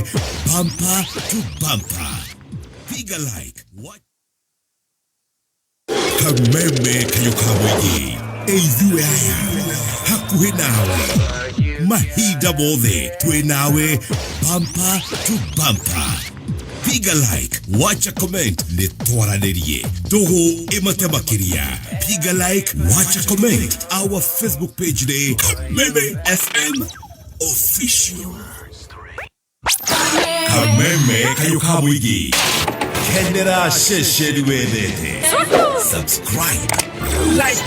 bumper to bumper. Piga like. What? Kameme kayo kamwegi. Eizue haya. Hakuhe nawe. Mahida mothe. Twe nawe. Bumper to bumper. Piga like. Wacha comment. Nitwaranerie. Dogo imatemakiria. Piga like. Wacha comment. Our Facebook page de Kameme FM Official. Kameme kayo kamwegi. Kendera sheshe duwedete. Subscribe. Like.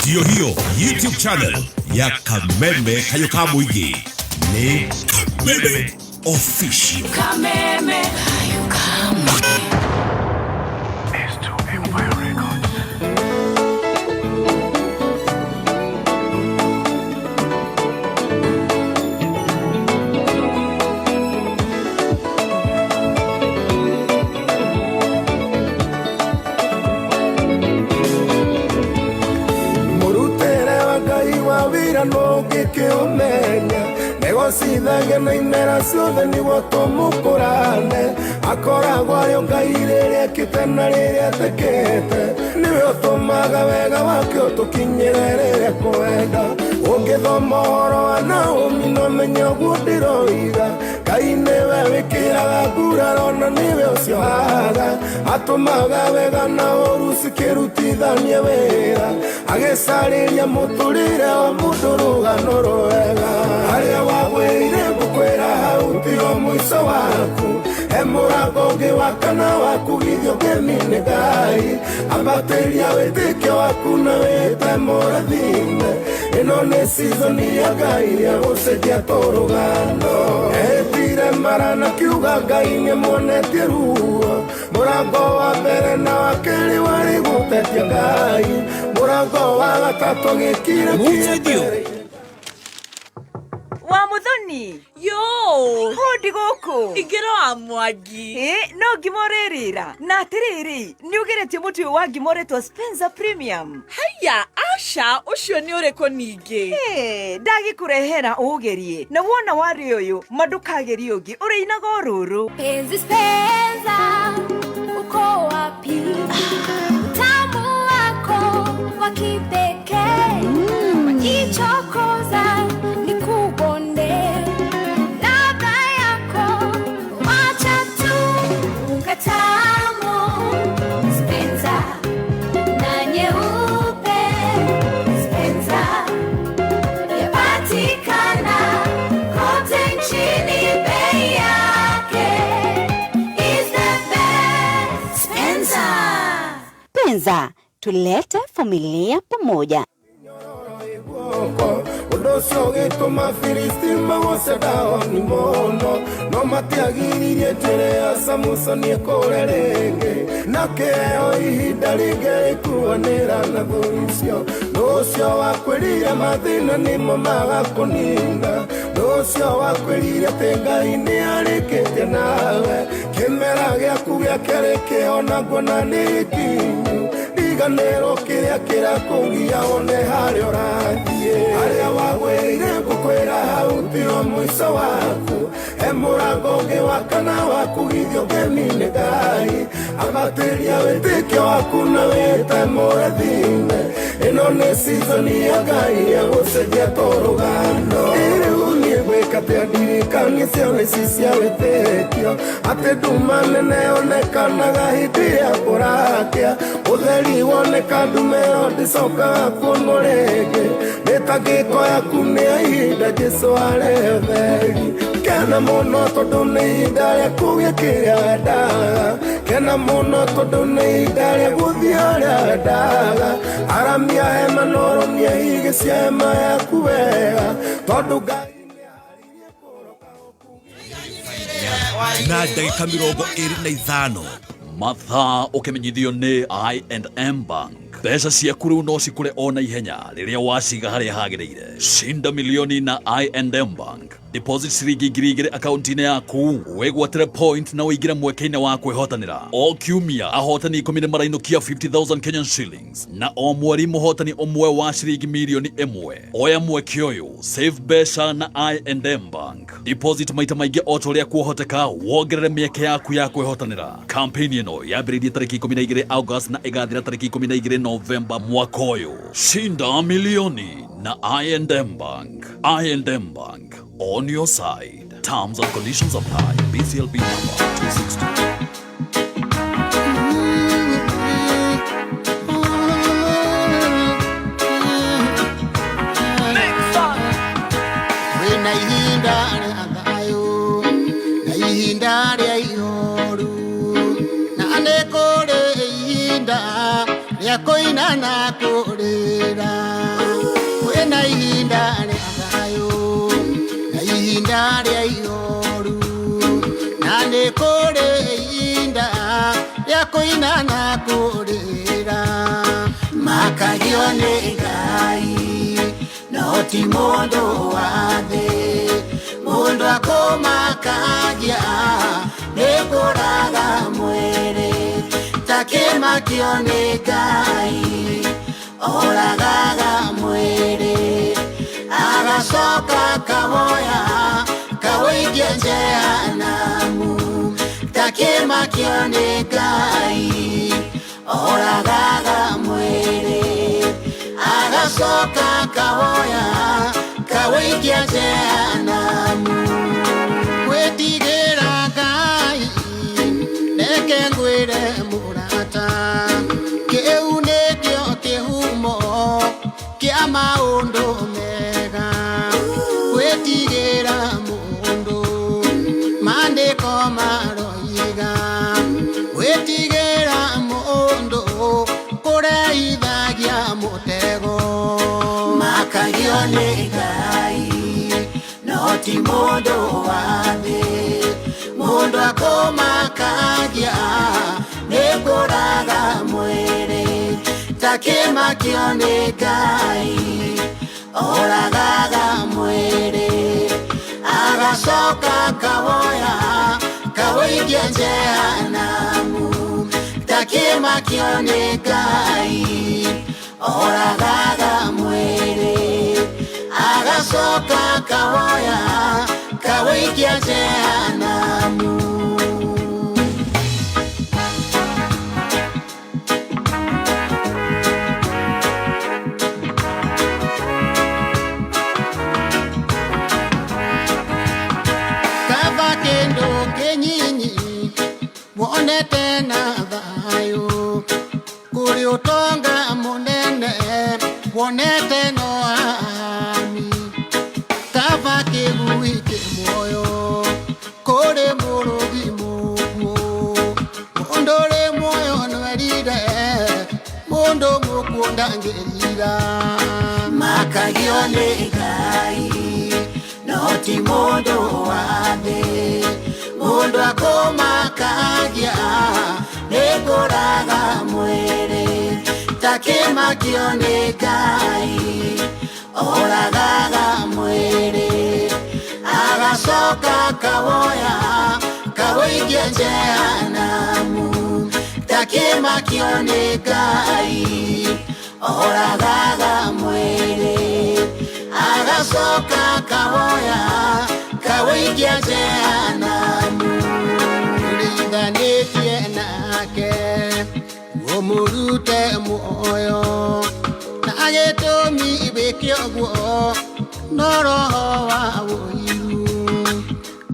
Dio hiyo YouTube channel ya Kameme kayo kamwegi. Ni Kameme Official. Kameme kayo kamwegi. No que omenya negocidagia na imera ciothe niguo tumukurane akoragwo yo ngai riria kitana riria tekete niwe utumaga wega wake utukinyire riria kwenda ungithoma uhoro wa Naomi no menya uguo ndiroiga ngai niwe wikiraga nguraro na niwe ucio haga atumaga wega na uru cikirutithania wira agisariria muturire wa mundu rugano rwega haria wagwirire gukwira hau tio mwico waku murango ungi wa kana waku githio ngemine ngai ambatiria witikio waku na wite mũrathime ĩno nĩ season ya ngai ya gũcenjia tũrũgano etire marana kiuga ngai nĩmuonetie ruo mũrango wa mbere na wa kerĩ warĩ gũtetia ngai mũrango wa gatatũ gĩkire kĩambere wa muthoni yo hodi goko igero amwagi no ngimorerira na atiriri ni ugeretie muti wa ngimoretwo Spencer Premium haya asha ucio ni ureko ningi ndagikurehera ugerie na wona wari uyu madukageri ungi ureinaga ururu penzi Spencer uko wapi tamu wako wa kipekee wajichokoza Spencer, tulete familia pamoja. Udoso gituma Filisti magoceda ni mono no matiagiririe njere ya Samusoni ekorerenge nakeo ihinda ringi ikuanira na thucio nucio wakwirire mathina nimo magakuninda nucio wakwirire ati ngai ni arikite nawe kimera giaku giakere kiona ngona ni kinyu iganero kiria kirakugia one haria urathie haria wagwirire gukwira hau tio mwico waku murango ungi wa kana waku githio ngemine ngai ambatiria witikio waku na wite mũrathime ĩno nĩ season ya ngai ya gũcenjia tũrũgano gwĩkatia ndirikania cione cia wĩtĩkio atĩ nduma nene onekanaga hĩndĩ ĩrĩa kũrakĩa ũtheri woneka ndume ĩyo ndĩcokaga kuonwo rĩngĩ mĩtangĩko yaku nĩ ihinda Jesũ arĩ ũtheri kena mũno tondũ nĩ ihinda rĩa kũgĩa kĩrĩa wendaga kena mũno tondũ nĩ ihinda rĩa gũthiĩ harĩa wendaga aramia hema na ũrũmie higĩ cia hema yaku wega tondũ ngai na ndagĩka 25 mathaa ũkĩmenyithio nĩ I&M Bank. Mbeca ciaku rĩu no cikũre o na ihenya rĩrĩa waciga harĩa hagĩrĩire. Cinda milioni na I&M Bank. Deposit ciringi 2,000 akaunti-inĩ yaku, wĩgwatĩre point na wĩingĩre mweke-inĩ wa kwĩhotanĩra. O kiumia ahotani 10 nĩ marainũkia 50,000 Kenyan shillings, na o mweri mũhotani ũmwe wa ciringi milioni 1. Oya mweke ũyũ, save mbeca na I&M Bank. Deposit maita maingĩ o ta ũrĩa kuohoteka, wongerere mĩeke yaku ya kwĩhotanĩra. Campaign ĩno yambĩrĩirie tarĩki 12 August na ĩgathira tarĩki 12 November mwaka ũyũ. Shinda milioni na I&M Bank. I&M Bank, on your side. Terms and conditions apply. BCLB number 262. Na ihinda rĩa ihoru na anekore ihinda rĩa kũina na kũrĩra kwĩna ihinda rĩa thayũ na ihinda rĩa ihoru na anekore ihinda rĩa kũina na kũrĩra makagio nĩ Ngai no ti mũndũ wa thĩ mũndũ akũmakagia nĩkũraga mwĩrĩ ta kĩmakio nĩ Ngai oragaga mwĩrĩ agacoka kawoya kawĩikia jehanamu ta kĩmakio nĩ Ngai oragaga mwĩrĩ agacoka kawoya kawĩikia jehanamu gwĩtigĩra Ngai reke ngwĩre mũrata kĩu nĩkĩo kĩhumo kĩa maũndũ mega gwĩtigĩra mũndũ maandĩko maroiga gwĩtigĩra mũndũ kũreithagia mũtego makagio nĩ Ngai no ti mũndũ wa thĩ mũndũ akũmakagia nĩkũraga mwĩrĩ ta kĩmakio nĩ Ngai oragaga mwĩrĩ agacoka kawoya kawĩikia jehanamu ta kĩmakio nĩ Ngai oragaga mwĩrĩ agacoka kawoya kawĩikia jehanamu. Kaba kĩndũ kĩnyinyi wonete na thayũ kũrĩ ũtonga mũnene wonete no ami kaba kĩgui kĩmuoyo kũrĩ mũrũgi mũguo mũndũ ũrĩ muoyo nwerire mũndũ mũkuũ ndangĩrira makagio nĩ Ngai no ti mũndũ wa thĩ mũndũ akũmakagia nĩkũraga mwĩrĩ ta kĩmakio nĩ Ngai oragaga mwĩrĩ agacoka kawoya kawĩikia jehanamu ta kĩmakio nĩ Ngai oragaga mwĩrĩ agacoka kawoya kawĩikia jehanamu rithanĩtie nake ũmũrute muoyo na agĩtũmi wĩke ũguo no roho wa ũiru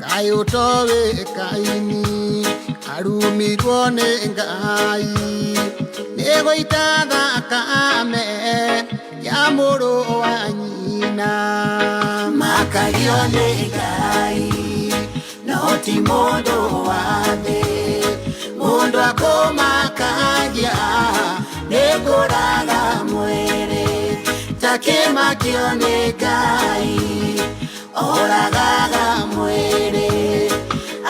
Kaĩ ũtoĩ Kaini arumirwo nĩ Ngai nĩgũita thakame ya mũrũ wa nyina makagio nĩ Ngai no ti mũndũ wa thĩ mũndũ akũmakagia nĩkũraga mwĩrĩ ta kĩmakio nĩ Ngai oragaga mwĩrĩ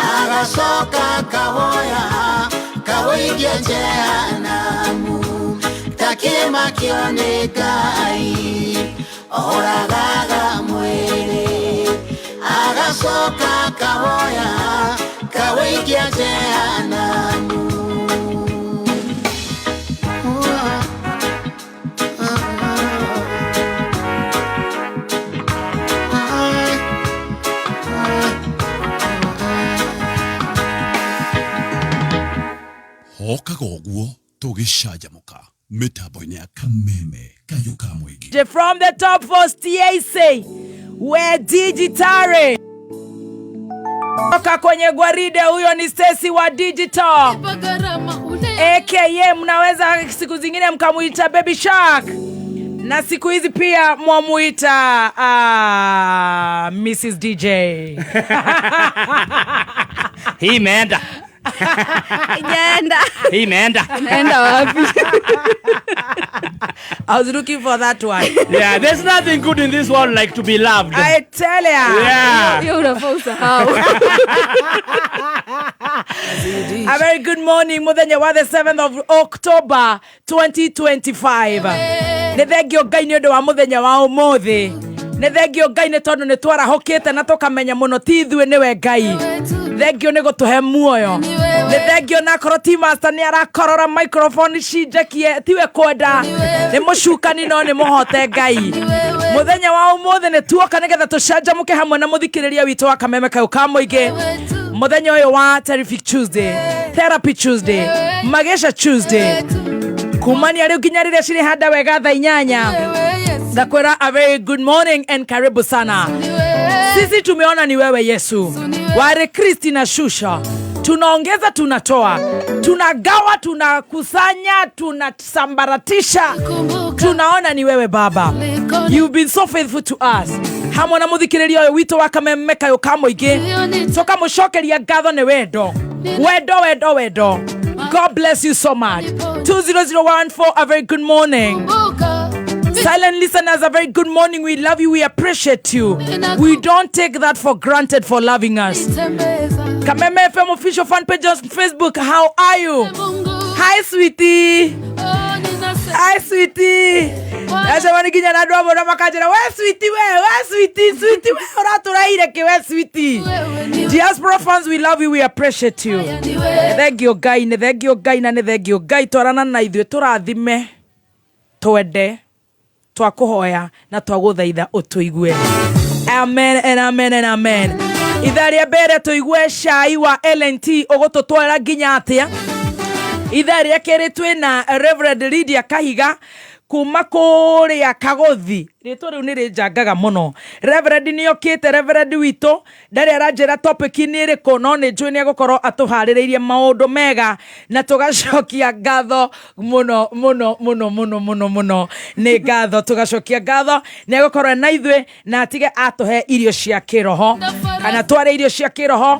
agacoka kawoya kawĩikia jehanamu ta kĩmakio nĩ Ngai oragaga mwĩrĩ gacoka kahoya kawaikia jehanamu. Hokaga ũguo tũgĩcanjamũka mĩtambo-inĩ ya Kameme Kayuka Mwigi. From the top first TAC, we're digitary. Toka kwenye gwaride, huyo ni Stacy wa Digital. AKA mnaweza siku zingine mkamuita Baby Shark. Na siku hizi pia mwamuita Mrs. DJ. Hii imeenda. Hii imeenda. Enda wapi? I was looking for that one. Yeah, there's nothing good in this world like to be loved. I tell ya. Yeah. Yo unafaa usahau. A very good morning, muthenya wa the 7th of October 2025. Nĩ thengio Ngai nĩ ũndũ wa muthenya wa ũmũthĩ. Nĩ thengio Ngai nĩ tondũ nĩ twarahũkĩte na tũkamenya mũno ti ithuĩ nĩwe Ngai. Thengio nĩ gũtũhe muoyo. Nĩ thengio na korwo ti master nĩ arakorora microphone cinjekie tiwe kwenda. Nĩ mũcukani no nĩ mũhote Ngai. Muthenya wa ũmũthĩ nĩ tuoka nĩgetha tũcanjamũke hamwe na mũthikĩrĩria witũ wa Kameme Kayuka Mwigi. Muthenya ũyũ wa Terrific Tuesday, Therapy Tuesday, Magesha Tuesday. Kumania rĩu nginya rĩrĩa cirĩ handa wega thaa 8. Dakwera a very good morning and karibu sana. Sisi tumeona ni wewe Yesu. Wale Kristi na shusha. Tunaongeza, tunatoa. Tunagawa, tunakusanya, tunasambaratisha. Tunaona ni wewe Baba. You've been so faithful to us. Hamwe na muthikĩrĩria ũyũ witũ wa Kameme Kayuka Mwigi. Soka mũcokeria ngatho nĩ wendo. Wendo. God bless you so much. 20014, a very good morning. Silent listeners, a very good morning. We love you. We appreciate you. We don't take that for granted for loving us. Kameme FM official fan page on Facebook. How are you? Hi, sweetie. Hi, sweetie. Nasema nikinya na dwa mbona makajira we sweetie we uraturaire ke we sweetie. Diaspora fans, we love you, we appreciate you. Thank you Ngai, ne thank you Ngai na ne thank you Ngai twarana na ithuĩ tũrathime twende twakuhoya na twaguthaitha ũtũigue. Amen and amen and amen. Ithaa rĩa mbere tũigue cai wa LNT ũgũtũtwara nginya atĩa. Ithaa rĩa kerĩ twĩna Reverend Lydia Kahiga kuma kũrĩa Kagothi. Rĩtwa rĩu nĩ rĩnjangaga mũno. Reverend nĩ okĩte, Reverend witũ ndarĩ aranjĩra topic nĩ ĩrĩkũ, no nĩ njũĩ nĩ agũkorwo atũharĩrĩirie maũndũ mega na tũgacokia ngatho mũno. Nĩ ngatho tũgacokia ngatho nĩ agũkorwo na ithuĩ na atige atũhe irio cia kĩroho kana tware irio cia kĩroho.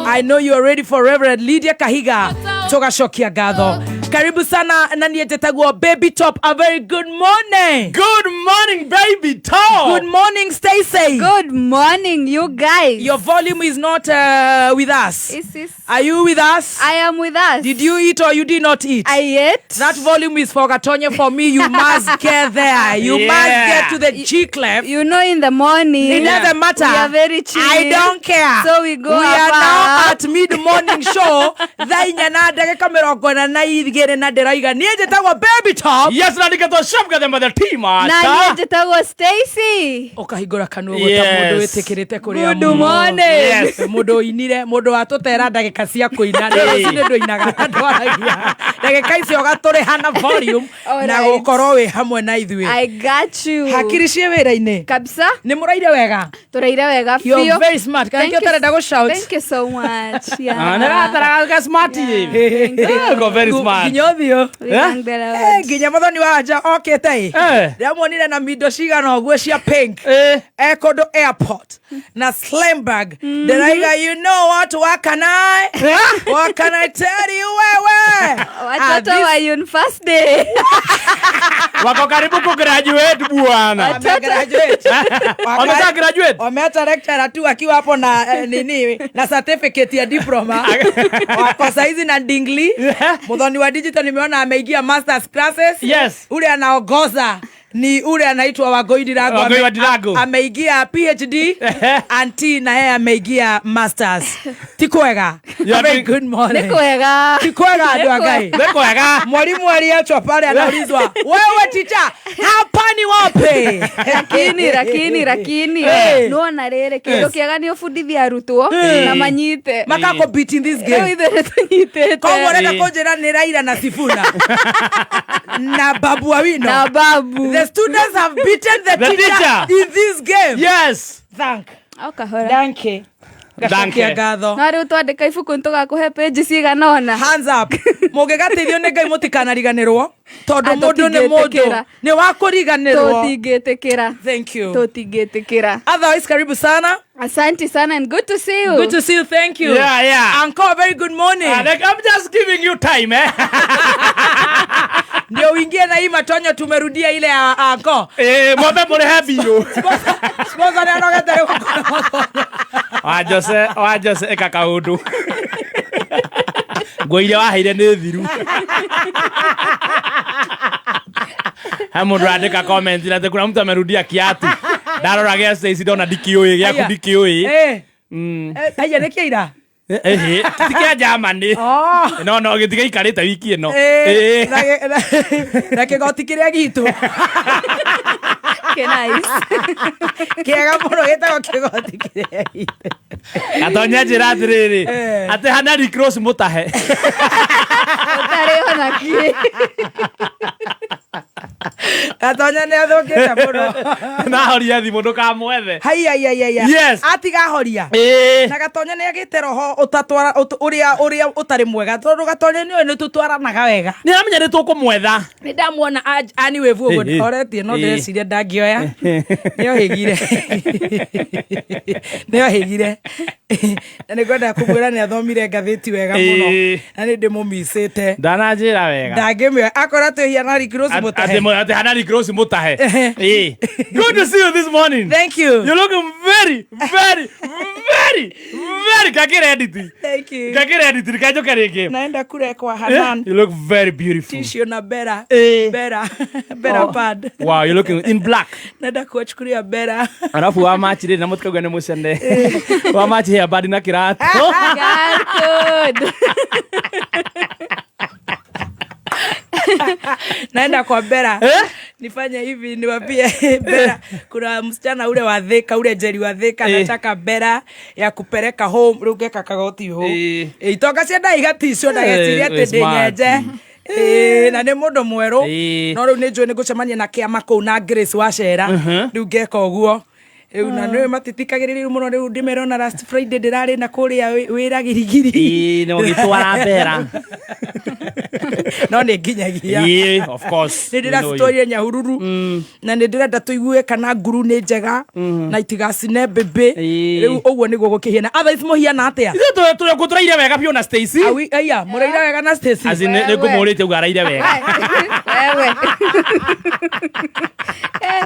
I know you are ready for Reverend Lydia Kahiga. Tũgacokia ngatho. Karibu sana na niĩ njĩtagwo Baby Top. A very good morning. Good morning, Baby Top. Good morning, Stacy. Good morning, you guys. Your volume is not with us. Is Are you with us? I am with us. Did you eat or you did not eat? I ate. That volume is for Gatonye. For me, you must get there. You must get to the G clef. You know, in the morning. It doesn't matter. We are very chill. I don't care. So we go. We are now at mid-morning show. Dhainyana dagika mirongo na igere na deraiga. Niye jetagwo Baby Top. Yes, na nikato shamka them by the team. Na niye jetagwo Stacy. Okahigura kanua gota mundu wetekirite kuria. Good morning. Yes. Mundu inire, mundu atutera ndagika cia kuina. Rĩu cine ndoinaga ndwaragia. Ndagika icio gatũrĩha na volume na gukorwo we hamwe na ithuĩ. I got you. Hakiri cie wĩra-inĩ. Kabisa. Nĩ mũraire wega. Tũraire wega fio. You're very smart. Can you tell us shout? Thank you so much. Yeah. Anataka smart hivi. Go very smart. Kinyothio. Nginya muthoni wa nja okete. Ndiamuonire na mindo cigana ũguo cia pink. Kondo airport. Na Slimberg. Ndiraiga, you know what can I tell you wewe? Watoto wa university. Wako karibu ku graduate bwana. Wamesha graduate. Wameacha lecturer tu akiwa hapo na nini na certificate ya diploma. Wako saizi na dingli. Muthoni wa digital nimeona ameingia masters classes. Yes. Ule anaongoza ni ule anaitwa Wangui Ndirango ameingia PhD anti na yeye ameingia masters. Tikwega. Very good morning. Nikwega. Tikwega ndo agai. Nikwega. Mwalimu aliachwa pale anaulizwa, "Wewe teacher, hapa ni wapi?" Lakini nuona rere kindu kiega ni ufundithia arutwo na manyite. Makako beat in this game. Kwa mwereka kujera ni Raila na Sifuna. Na Babu Awino. Na Babu. The students have beaten the teacher in this game. Yes. Okahora. Danke. Gatho. Na riu twandika ibuku ntugakuhe page ciganona. Hands up. Mugigateithio ni Ngai mutikanariganirwo tondu mundu ni mundu ni wa kuriganirwo. Tutingitikira. Thank you. Tutingitikira. Otherwise karibu sana. Asante sana and good to see you. Good to see you. Thank you. Yeah. Uncle, very good morning. I'm just giving you time, eh? Ndio uingie na hii matonyo tumerudia ile ya Uncle. Mwambe murehe biru. Sponsor ya nogete leo. Wajose eka kaundu. Ngoire waheire ni thiru. Mundu andika comment na kuna mtu amerudia kiatu. Ndarora gese ici ndona ndikiui giaku ndikiui. Aya nekiira. Tikia Germany. No gitiga ikarite wiki ino. Na kigoti kiria gitu. Nice. Kiega muno gitagwo kigoti kiria gitu. Atonya njira atiriri. Ate Hanari Cross mutahe. Utare ona ki. Atonya ne athokete muno. Na horia thimu ndukamwethe. Hai. Yes. Atiga horia. Na Gatonya ne agite roho utatwara uria utari mwega tondu Gatonya ni we tutwaranaga wega. Ni amenya ni tukumwetha. Ni ndamuona ani wevu ugo oretie no ndeciria ndangioya. Nio higire. Na nikwenda kumwira ni athomire ngatheti wega muno. Na ni ndimumicite. Ndananjira wega. Ndangimwe akora tuhia na Cross mutahe. Ate Hanari Cross mutahe. Good to see you this morning. Thank you. You're looking very kakire edit. Thank you. Kakire edit kajo kareke. Naenda kule kwa Hanan. You look very beautiful. Tissue na Bera. Bera pad. Wow, you're looking in black. Naenda kuchukulia Bera. Alafu wa match ile na mutkaga ne musende. Wa match here bad na kiratu. Good. Naenda kwa Bera. Nifanye hivi niwaambie Bera kuna msichana ule wa Thika ule Jerry wa Thika nataka Bera ya kupeleka home rugeka kagoti ho. Itoka cienda igatisho na getiria tedinyeje. Na ne mundu mweru no riu ni njui ni gucemania na kiama kuu na Grace Wachera riu ngeka uguo na nä matitikagä muno rä u ndä merona last Friday ndärarä na kå rä a wä ra gä rigiri nä gå gä twara Bera no nä nginyagia nä ndä racitwarire Nyahururu na nä ndä renda tå igue kana nguru nä njega na itigacine mbämbä rä u å guo nä guo gå kä hiana otherwise må hiana atä a tå raire wega biå na Stacy aya må raire wega na Stacy nä ngå må rä te uga araire wega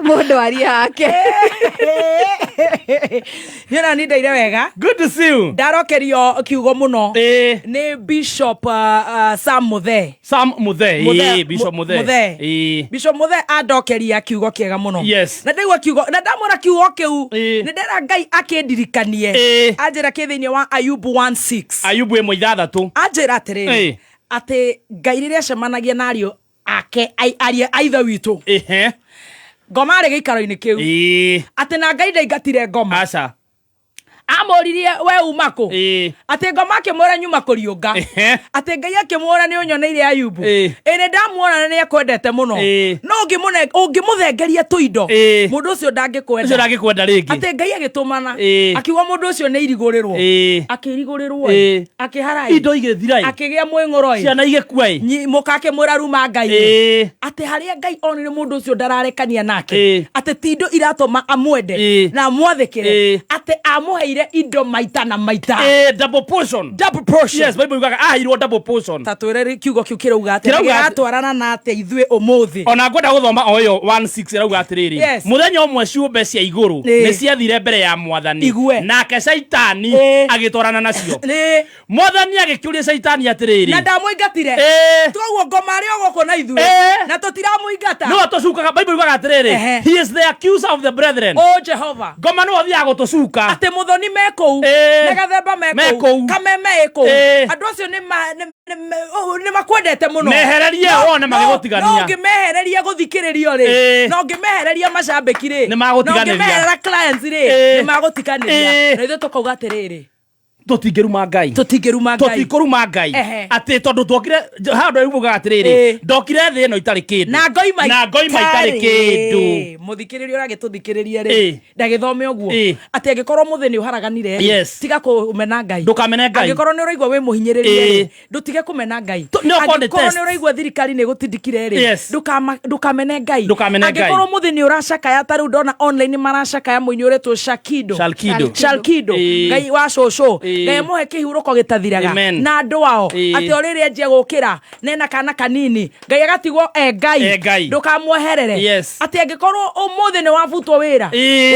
må ndå aria yake Nyona ni ndaire wega. Good to see you. Ndarokerio kiugo muno. Ni Bishop Sam Muthee. Bishop Muthee. Bishop Muthee adokeria kiugo kiega muno. Yes. Na ndaigua kiugo na ndamora kiugo kiu. Ni ndera Ngai akindirikanie. Anjira kithiini wa Ayubu 1:6. Ayubu 1:6. Anjira atiriri. Ati Ngai riria cemanagia nario ake aria aitha witu. Ngoma rä gä ikaro-inä kä u atä na Ngai ndaingatire ngoma amoririe we uma kå atä ngoma akä mwä nyuma kå riå nga atä Ngai akä mwä nä å nyoneire Ayubu nä ndamuona nä ekwendete må no no å ngä må thengeria tå indo må ndå å cio ndangä kwenda rä ngä atä Ngai agä tå mana akiuga må ndå å cio nä irigå rä rwo akä irigå rä rwo akä harai indo igä thira akä gä a mwä ngå ro ciana igä kua må kakä mwä ra ruma Ngai atä harä a Ngai onire må ndå å cio ndararekania nake atä ti indo iratå ma amwende na amwathä kä re atä amå heire aheire indo maita na maita double portion yes Bible yugaga ahirwo double portion tatwere kiugo kiu kirauga atĩ atwarana na atĩ ithuĩ ũmũthĩ ona ngwenda gũthoma oyo 16 rauga atĩrĩrĩ mũthenya ũmwe ciũmbe cia igũrũ nĩ ciathire mbere ya Mwathani nake Saitani agĩtwarana nacio Mwathani agĩkĩũria Saitani atĩrĩrĩ na ndamũingatire twoguo ngoma arĩ ogũkũ na ithuĩ na tũtiramũingata no tũcukaga Bible yugaga atĩrĩrĩ he is the accuser of the brethren Jehova ngoma no thiaga gũtũcuka atĩ mũthoni mekũu na gathemba mekũu kameme ĩkũu andũ acio nĩ makwendete mũno mehererie wone magĩgũtigania no ngĩmehereria gũthikĩrĩrio rĩ no ngĩmehereria macambĩki rĩ no ngĩmeherera clients rĩ nĩ magũtikanĩria na ithuĩ tũkauga atĩrĩrĩ tutingiruma Ngai tutikũruma Ngai atĩ tondũ twokire handũ yugaga atĩrĩrĩ ndokire thĩ ĩno itarĩ kĩndũ na ngoima itarĩ kĩndũ mũthikĩrĩria ũragĩtũthikĩrĩria rĩ ndagĩthome ũguo atĩ angĩkorwo mũthĩ nĩ ũharaganire tiga kũmena Ngai ndũkamene Ngai angĩkorwo nĩ ũraigua wĩ mũhinyĩrĩrie ndũtige kũmena Ngai angĩkorwo nĩ ũraigua thirikari nĩ gũtindikire rĩ ndũkamene Ngai angĩkorwo mũthĩ nĩ ũracakaya ta rĩu ndona online maracakaya mũini ũretwo Shalkido Ngai wa cũcũ Ngai mũhe kĩhurũko gĩtathiraga na andũ ao atĩ orĩrĩ enjia gũkĩra nena kana kanini Ngai agatigwo Ngai ndũkamweherere atĩ angĩkorwo ũmũthĩ nĩ wabutwo wĩra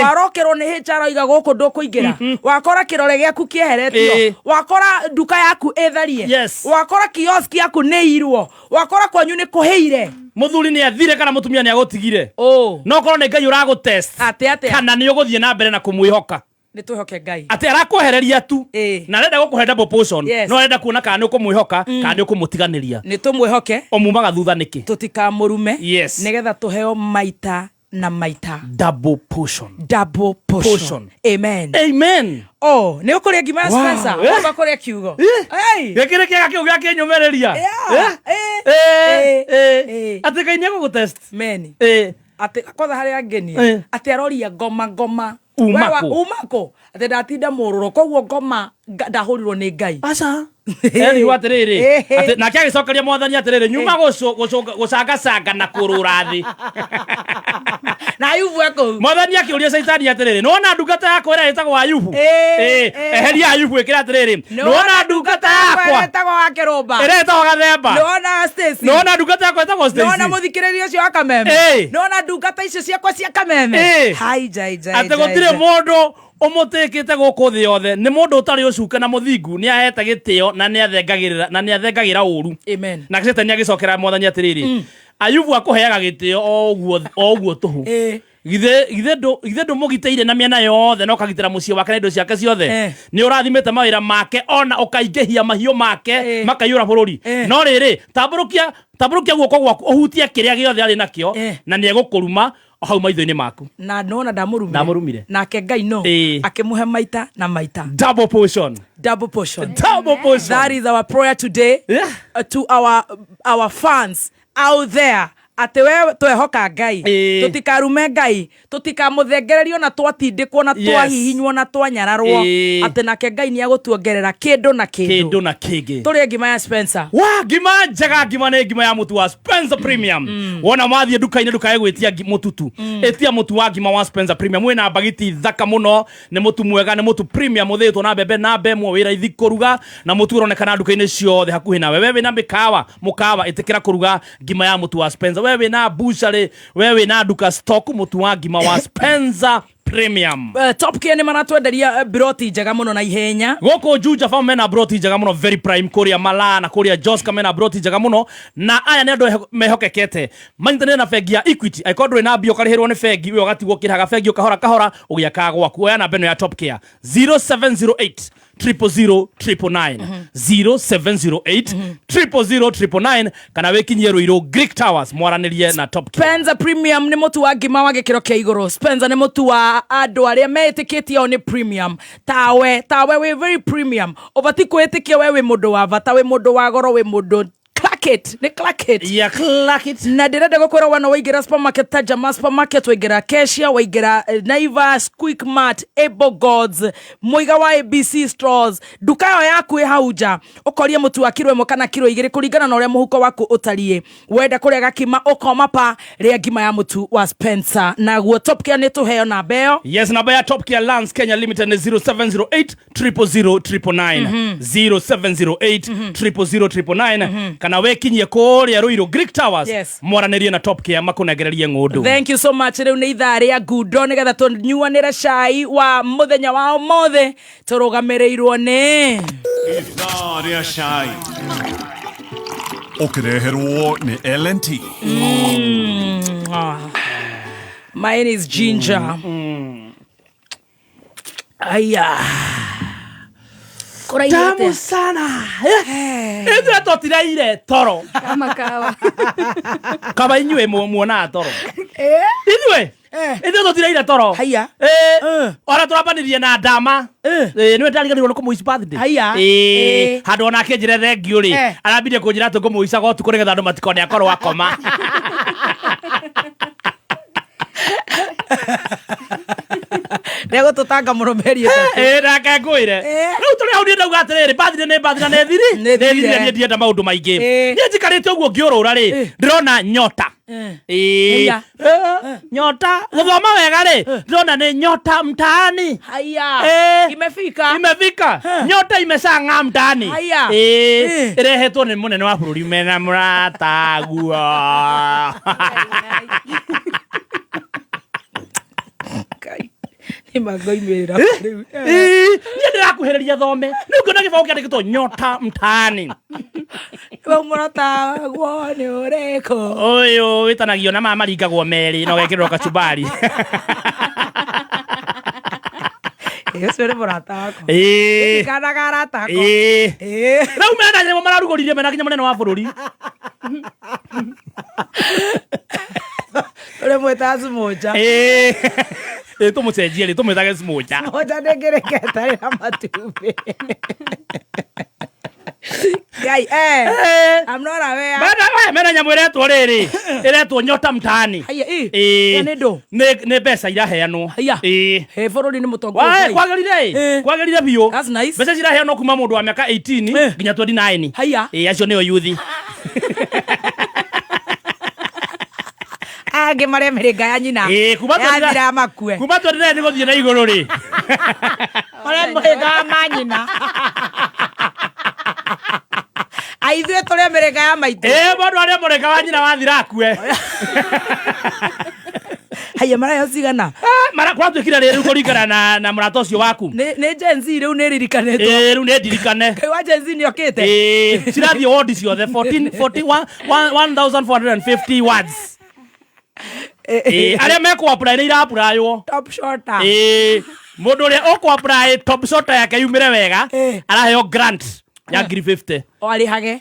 warokerwo nĩ HR oiga gũkũ ndũkũingĩra wakora kĩrore gĩaku kĩeheretio wakora nduka yaku ĩtharie wakora kioski yaku nĩ irwo wakora kwanyu nĩ kũhĩire muthuri nĩ athire kana mutumia nĩ agũtigire no korwo nĩ Ngai ũragũtest kana nĩ ũgũthiĩ na mbere na kũmwĩhoka nĩ twĩhoke Ngai atĩ arakwehereria tu na arenda gũkũhe double portion no arenda kuona kana nĩ ũkũmwĩhoka kana nĩ ũkũmũtiganĩria nĩ tũmwĩhoke omumaga thutha nĩkĩ tũtikamũrume nĩgetha tũheo maita na maita double portion amen nĩ ũkũrĩa ngima ya Spencer wamba kũrĩa kiugo gĩkĩrĩ kĩega kĩu gĩakĩnyũmĩrĩria atĩ Ngai nĩ egũgũtest meni atĩ kwanza harĩa ngeni atĩ aroria ngoma umako atĩ ndatinda mũrũro koguo ngoma ndahũrirwo nĩ Ngai aca eri watiriri ati nake agicokeria Mwathani atiriri nyuma gucanga na kurura thi na Ayubu eko Mwathani akiuria Saitani atiriri nona ndungata yakwa ira etagwo Ayubu eheria Ayubu ikira atiriri nona ndungata yakwa etagwo wa Kirumba ira etagwo Gathemba nona Stacy nona ndungata yakwa etagwo Stacy nona muthikiriria ucio wa Kameme nona ndungata icio ciakwa cia Kameme hai ate gutire mundu umutekete guku thi yothe ni mundu utari ucuke na muthingu ni ahete gitio na ni athengagira uru amen na Saitani agicokera Mwathani atiriri Ayubu akuheaga gitio oguo tuhu githe ndumugiteire na miena yothe no kagitira mucio wake na indo ciake ciothe ni urathimete mawira make ona ukaingehia mahiu make makayura bururi no riri tamburukia guoko gwaku uhutie kiria giothe ari nakio na ni egũkũruma hau maitho-inĩ maku na nona ndamurumire nake Ngai no akimuhe maita na maita double portion that is our prayer today to our fans out there ate we twehoka Ngai tutikarume Ngai tutikamuthegererio na twatindikwo na twahihinywo na twanyararwo ate nake Ngai ni agutuongerera kindu na kingi turi ngima ya Spencer ngima njega ngima ni ngima ya mutu wa Spencer Premium wona mathie nduka-inĩ ndukagwĩtia mututu etia mutu wa ngima wa Spencer Premium wina bagiti thaka muno ni mutu mwega ni mutu premium uthitwo na mbembe na mbemwe wira ithi kuruga na mutu uronekana nduka-inĩ ciothe hakuhi nawe wewe na mukawa itikira kuruga ngima ya mutu wa Spencer wewe na bushare wewe na duka stock mutu wa ngima wa Spencer Premium Top Gear ni maratwenderia broti njega muno na ihenya goko Juja Farm mena broti njega muno very prime kuria Mala na kuria Joska mena broti njega muno na aya ni andu mehokekete manyitane na bengi ya Equity aikodwe na bio karihirwo ni bengi we ugatigwo kiraga bengi ukahora ugiaka gwaku oya na beno ya Top Gear 0708 00009 0708 00009 kana wekinyie Ruiru Greek Towers mwaranirie na Top Gear. Spencer Premium ni mutu wa ngima wa gikiro kia iguru. Spencer ni mutu wa andu aria metikitie o ni premium. Tawe we very premium. Obati kwetikia wewe mundu wa bata we mundu wa goro we mundu Clark it. Ni Clark it. Yeah, Clark it. Na ndirenda gukwira wana waigira supermarket ta Jama supermarket waigira Acacia waigira Naivas, Quickmart, Able Gods, Muiga wa ABC stores. Duka yo yaku hauja ukoria mutu wa kilo 1 kana kilo 2 kuringana na uria muhuko waku utarie. Wenda kuria gakima ukoma pa ria ngima ya mutu wa Spencer. Na guo Top Care netu heo na beo. Yes, namba ya Top Care Lands Kenya Limited ni 0708 000 0708 000 kana wekinyie kuria Ruiru Greek Towers. Yes. Mwaranirie na Top Care makunegererie ngudu. Thank you so much. Riu ni ithari ya gudo nigetha tunyuanira cai wa muthenya wa mothe turugamirirwo ni ithari ya cai ukireherwo ni LNT. My name is Ginger. Aya. Tamu sana. Ito totiraire toro. Kama kawa. Kaba inywe muona toro. Inywe? Ito totiraire toro. Haya. Ora turapanirie na ndama. Niwe ndariganirwo no kumuici birthday. Haya. Handu ona akenjire thengio ri. Arambire kunjira tu kumuica gotu kuri getha andu matikone akorwo akoma. Nego tutanga muromeri eta. Ndaka ngwire. Riu turi hau ndauga atiriri birthday ne birthday ne thiri. Ne thiri. Ndienda maundu maingi. Ni njikarite uguo ngiurura ri. Ndirona nyota. Nyota. Guthoma wega ri. Ndirona ni nyota mtaani. Haya. Imefika. Imefika. Nyota imesanga mtaani. Haya. Irehetwo ni munene wa bururi mena muratagua. Imagoimera. Ndirakuhereria thome. Niu ngona gibao kiandikitwo nyota mtaani. Wa muratagua ni ureko. Oyo witanagio na mama ringagwo meri no gekirwo kachumbari. Eso era muratako. Kana karatako. Rau mena nyemo mararugoririe mena kinya munene wa bururi. Ule mwetazu moja. Tumucenjie ri tumwethage smocha. Moja negereketa ya matupe. Guy, I'm not aware. Mena nyamu iretwo riri. Iretwo nyota mtaani. Haya, ne do. Ne pesa iraheanwo. Haya. He bururi ni mutongoria. Kwagirire biyo. That's nice. Pesa iraheanwo kuma mundu wa miaka 18 nginya 29. Haya. Acio niyo yuthi. Age mare miringa ya nyina. Kuma twira makue. Kuma twira ni guthie na iguru ri. Mare miringa ya manyina. Aithwe tore miringa ya maitu. Mundu aria muringa wa nyina wathira akue. Haya mara yo cigana. Mara kwa twikira riru kuringana na murata ucio waku. Ne Gen Z riu ne ririkanetwo. Riu ne ndirikane. Kai wa Gen Z ni okete. Cirathie wodi ciothe 1450 words. Aria meko apply ni ira apply wo Top shorter. Mundu ria uko apply top shorter yake yumire wega araheo grant ya 50. Wali hage.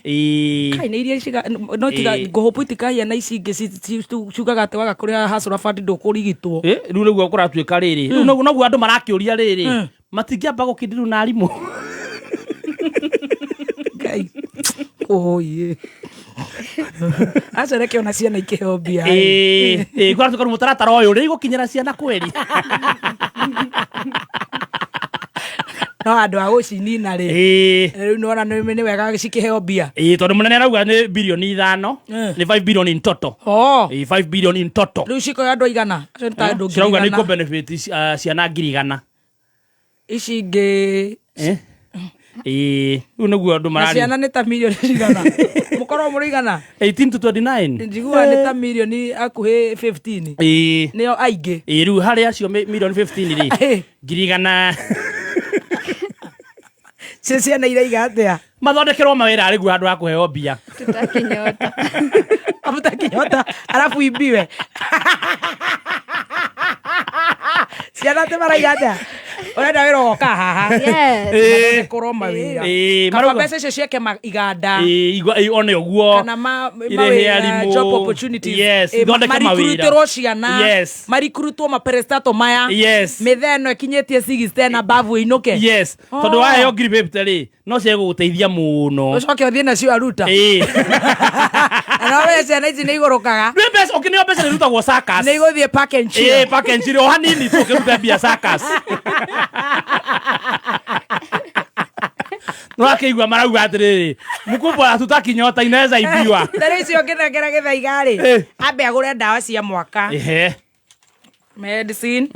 Kai ne iria ciga no tiga gohopu tikaya na ici ingi ciugaga ati waga kuria hasura fund ndukurigitwo. Riu niguo kuratuika riri. Riu noguo andu marakiuria riri. Matingiamba gukindiru na arimu. Kai. Oye. Acereke ona ciana ikihobia. Kwa tukaru mutaratara uyu ri gukinyira ciana kweli. No andu a gucinina ri. Riu nona ni wega cikiheo bia. Tondu munene arauga ni bilioni 5 ni 5 billion in total. 5 billion in total. Riu ciko andu igana. Acio ta andu igana. Cirauga ni ko benefit ciana 100,000. Ici ingi riu niguo andu marari. Ciana ni ta milioni igana. Mukoro muri igana 18 to 29. Njigua ni ta milioni akuhi 15. Nio aingi. Riu hari acio milioni 15 ri. 100,000. Ciana iraiga atia mathondekerwo mawira ari gu andu akuheo bia. Tutakinyota. Amutakinyota alafu ibiwe. Ciana te maraiga atia Urenda wira goka haha. Yes. Kuroma wira. Kaba Kaba bese cio ciake iganda. One uguo. Kana mawira job opportunities. Yes. Thondeka mawira. Marikurutwo ciana. Yes. Marikurutwo maprestato maya. Yes. Mitheno ikinyetie 60 na bavu inuke. Yes. Tondu waheo ngiri 50 ri no cie guguteithia muno. Ucoke uthie nacio aruta. No we ciana ici nĩ igũrũkaga. Nĩ mbeca ũkĩneo mbeca nĩ rutagwo circus. Nĩ igũthiĩ pack and chill. Pack and chill o hanini tu ũkĩruta mbia circus. No akĩigua marauga atĩrĩrĩ mkubwa hatutaki nyota inaweza ibiwa. Tharĩ icio ngĩnengera gĩthaiga rĩ ambe agũre ndawa cia mwaka. Medicine.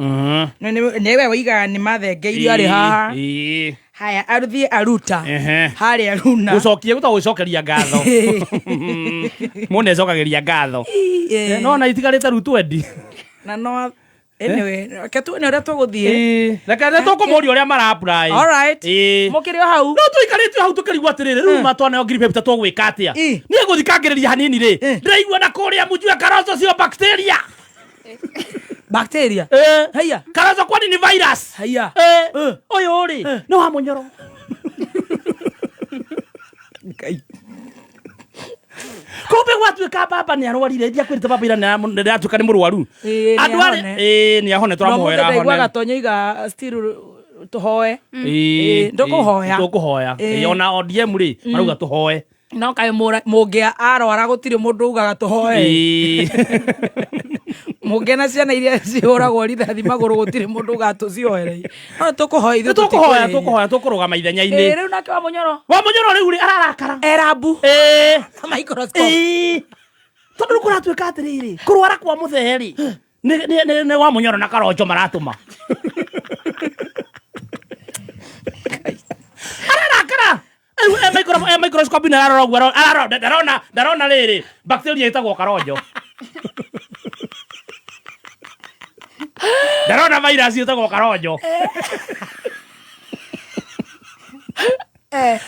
Nĩ we ũigaga nĩ mathengeirio arĩ haha. Haya aruthie aruta. Harĩ aruna. Gucokie gũcokeria ngatho. Mone cokageria ngatho. No na itigarĩte rĩu twendi. Na no anyway, ketune ũrĩa tũgũthiĩ. Reke tũkũmũria ũrĩa mara apply. All right. Mũkĩrĩ o hau. No tũikarĩtio hau tũkĩrigwo atĩrĩrĩ rĩu matwana ngiri 50 tũgwĩka atĩa. Niĩ gũthikangĩrĩria hanini rĩ. Ndĩraigua na kũrĩa mũjue karoco cio bacteria. Bacteria. Haya. Karoco kwani ni virus. Haya. Ũyũ rĩ no wa mũnyoro. Kumbe gwatuĩka baba nĩ arwarire ndia kwĩrĩte baba ira nĩ atuĩka nĩ mũrwaru. Andũ arĩ nĩ ahone tũramũhoera hone. Ndaigua gatonyo iga still tuhoe. Ndũkũhoya. Ona ODM rĩ marauga tũhoe. No kaĩ mũngĩa arwara gũtirĩ mũndũ ugaga tũhoe. Mũngĩa na ciana iria cihũragwo rithathi magũrũ gũtirĩ mũndũ ugaga tũcioere. No tũkũhoya ithuĩ tũkũhoya tũkũrũgama ithenya-inĩ. Rĩu nake wa mũnyoro rĩu rĩ ararakara. Erabu. Microscope. Tondũ kũratuĩka atĩrĩrĩ kũrwara kwa mũthee rĩ nĩ wa mũnyoro na karonjo maratũma. Ararakara. Microscope na ndarona rĩrĩ bacteria ĩtagwo karonjo. Ndarona virus ĩtagwo karonjo.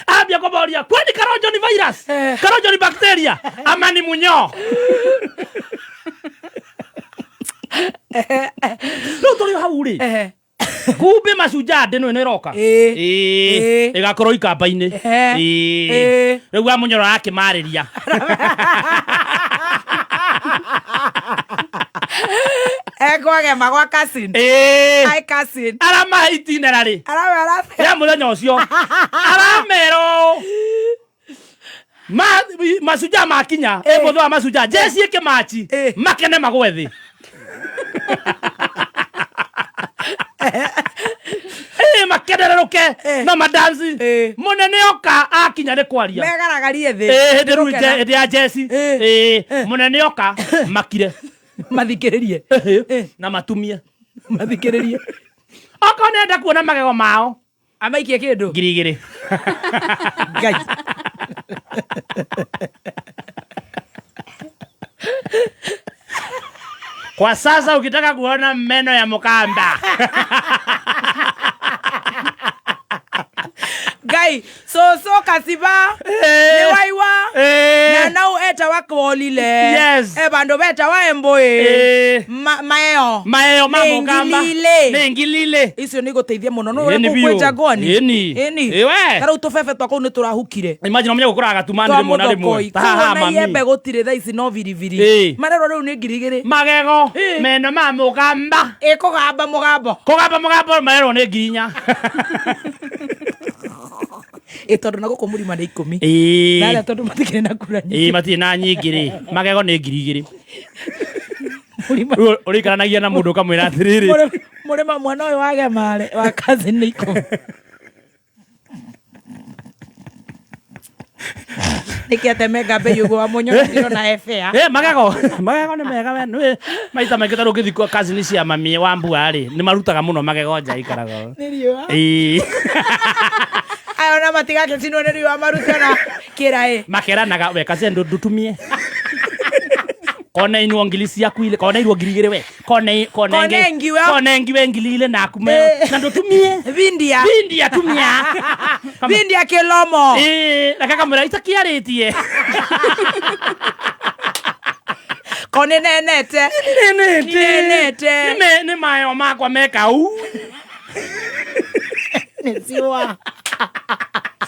Ambia kũmoria kwani karonjo ni virus? Karonjo ni bacteria ama ni munyo? Rĩu tũrĩ hau rĩ kumbe macunja ndĩ nĩ roka ĩgakorwo ikamba-inĩ rĩu wa mũnyoro akĩmarĩria ekwagema gwa cousin ai cousin aramahe itinerary ya mũthenya ũcio aramero macunja makinya mũthenya wa macunja jesi ĩkĩmachi makene magwe thĩ. Makenereruke na madansi munene oka akinya nĩ kwaria megaragarie thĩ hĩndĩ rĩu hĩndĩ ya jesi munene oka makire mathikĩrĩrie na matumie mathikĩrĩrie okorwo nĩenda kuona magego mao amaikie kĩndũ 2,000 Ngai. Kwa sasa ukitaka kuona meno ya mkamba Ngai so kasiba ni waiwa na nau eta wakolile bandu beta wa emboe maeo mamukamba nengilile icio ni guteithia muno no uri kweja goni eni kara tufefe twako ni turahukire imagine omenya gukora gatumani rimwe na rimwe taha mami yembe gutire tha ici no viriviri marero riu ni 2,000 magego meno mamukamba kugamba mugambo marero ni 4,000 tondu na guko murima ni 10 na tondu matikire na kura nyingi matie na nyingi ri magego ni 2,000 murima urikaranagia na mundu kamwira atiriri murima mwana uyu wage mare wa kazi ni 10 nikiate mega be yugo wa monyo ndiro na efea magego ni mega we maita maingĩ tarũ ngĩthikwo kazi ni cia mami wa mbua rĩ nĩ marutaga mũno magego nja ikaraga nĩriũa ayona matigake sinwo nĩriũa marutana kĩraĩ makeranaga we kazi ndutumie kone inwo ngilisi yaku ile kone irwo 2,000 we kone ngiwe 2,000 na kume na ndutumie vindia tumia vindia kilomo na kaka mura itakiarĩtie kone nenete nĩ mayo makwa meka u Nĩ siwa.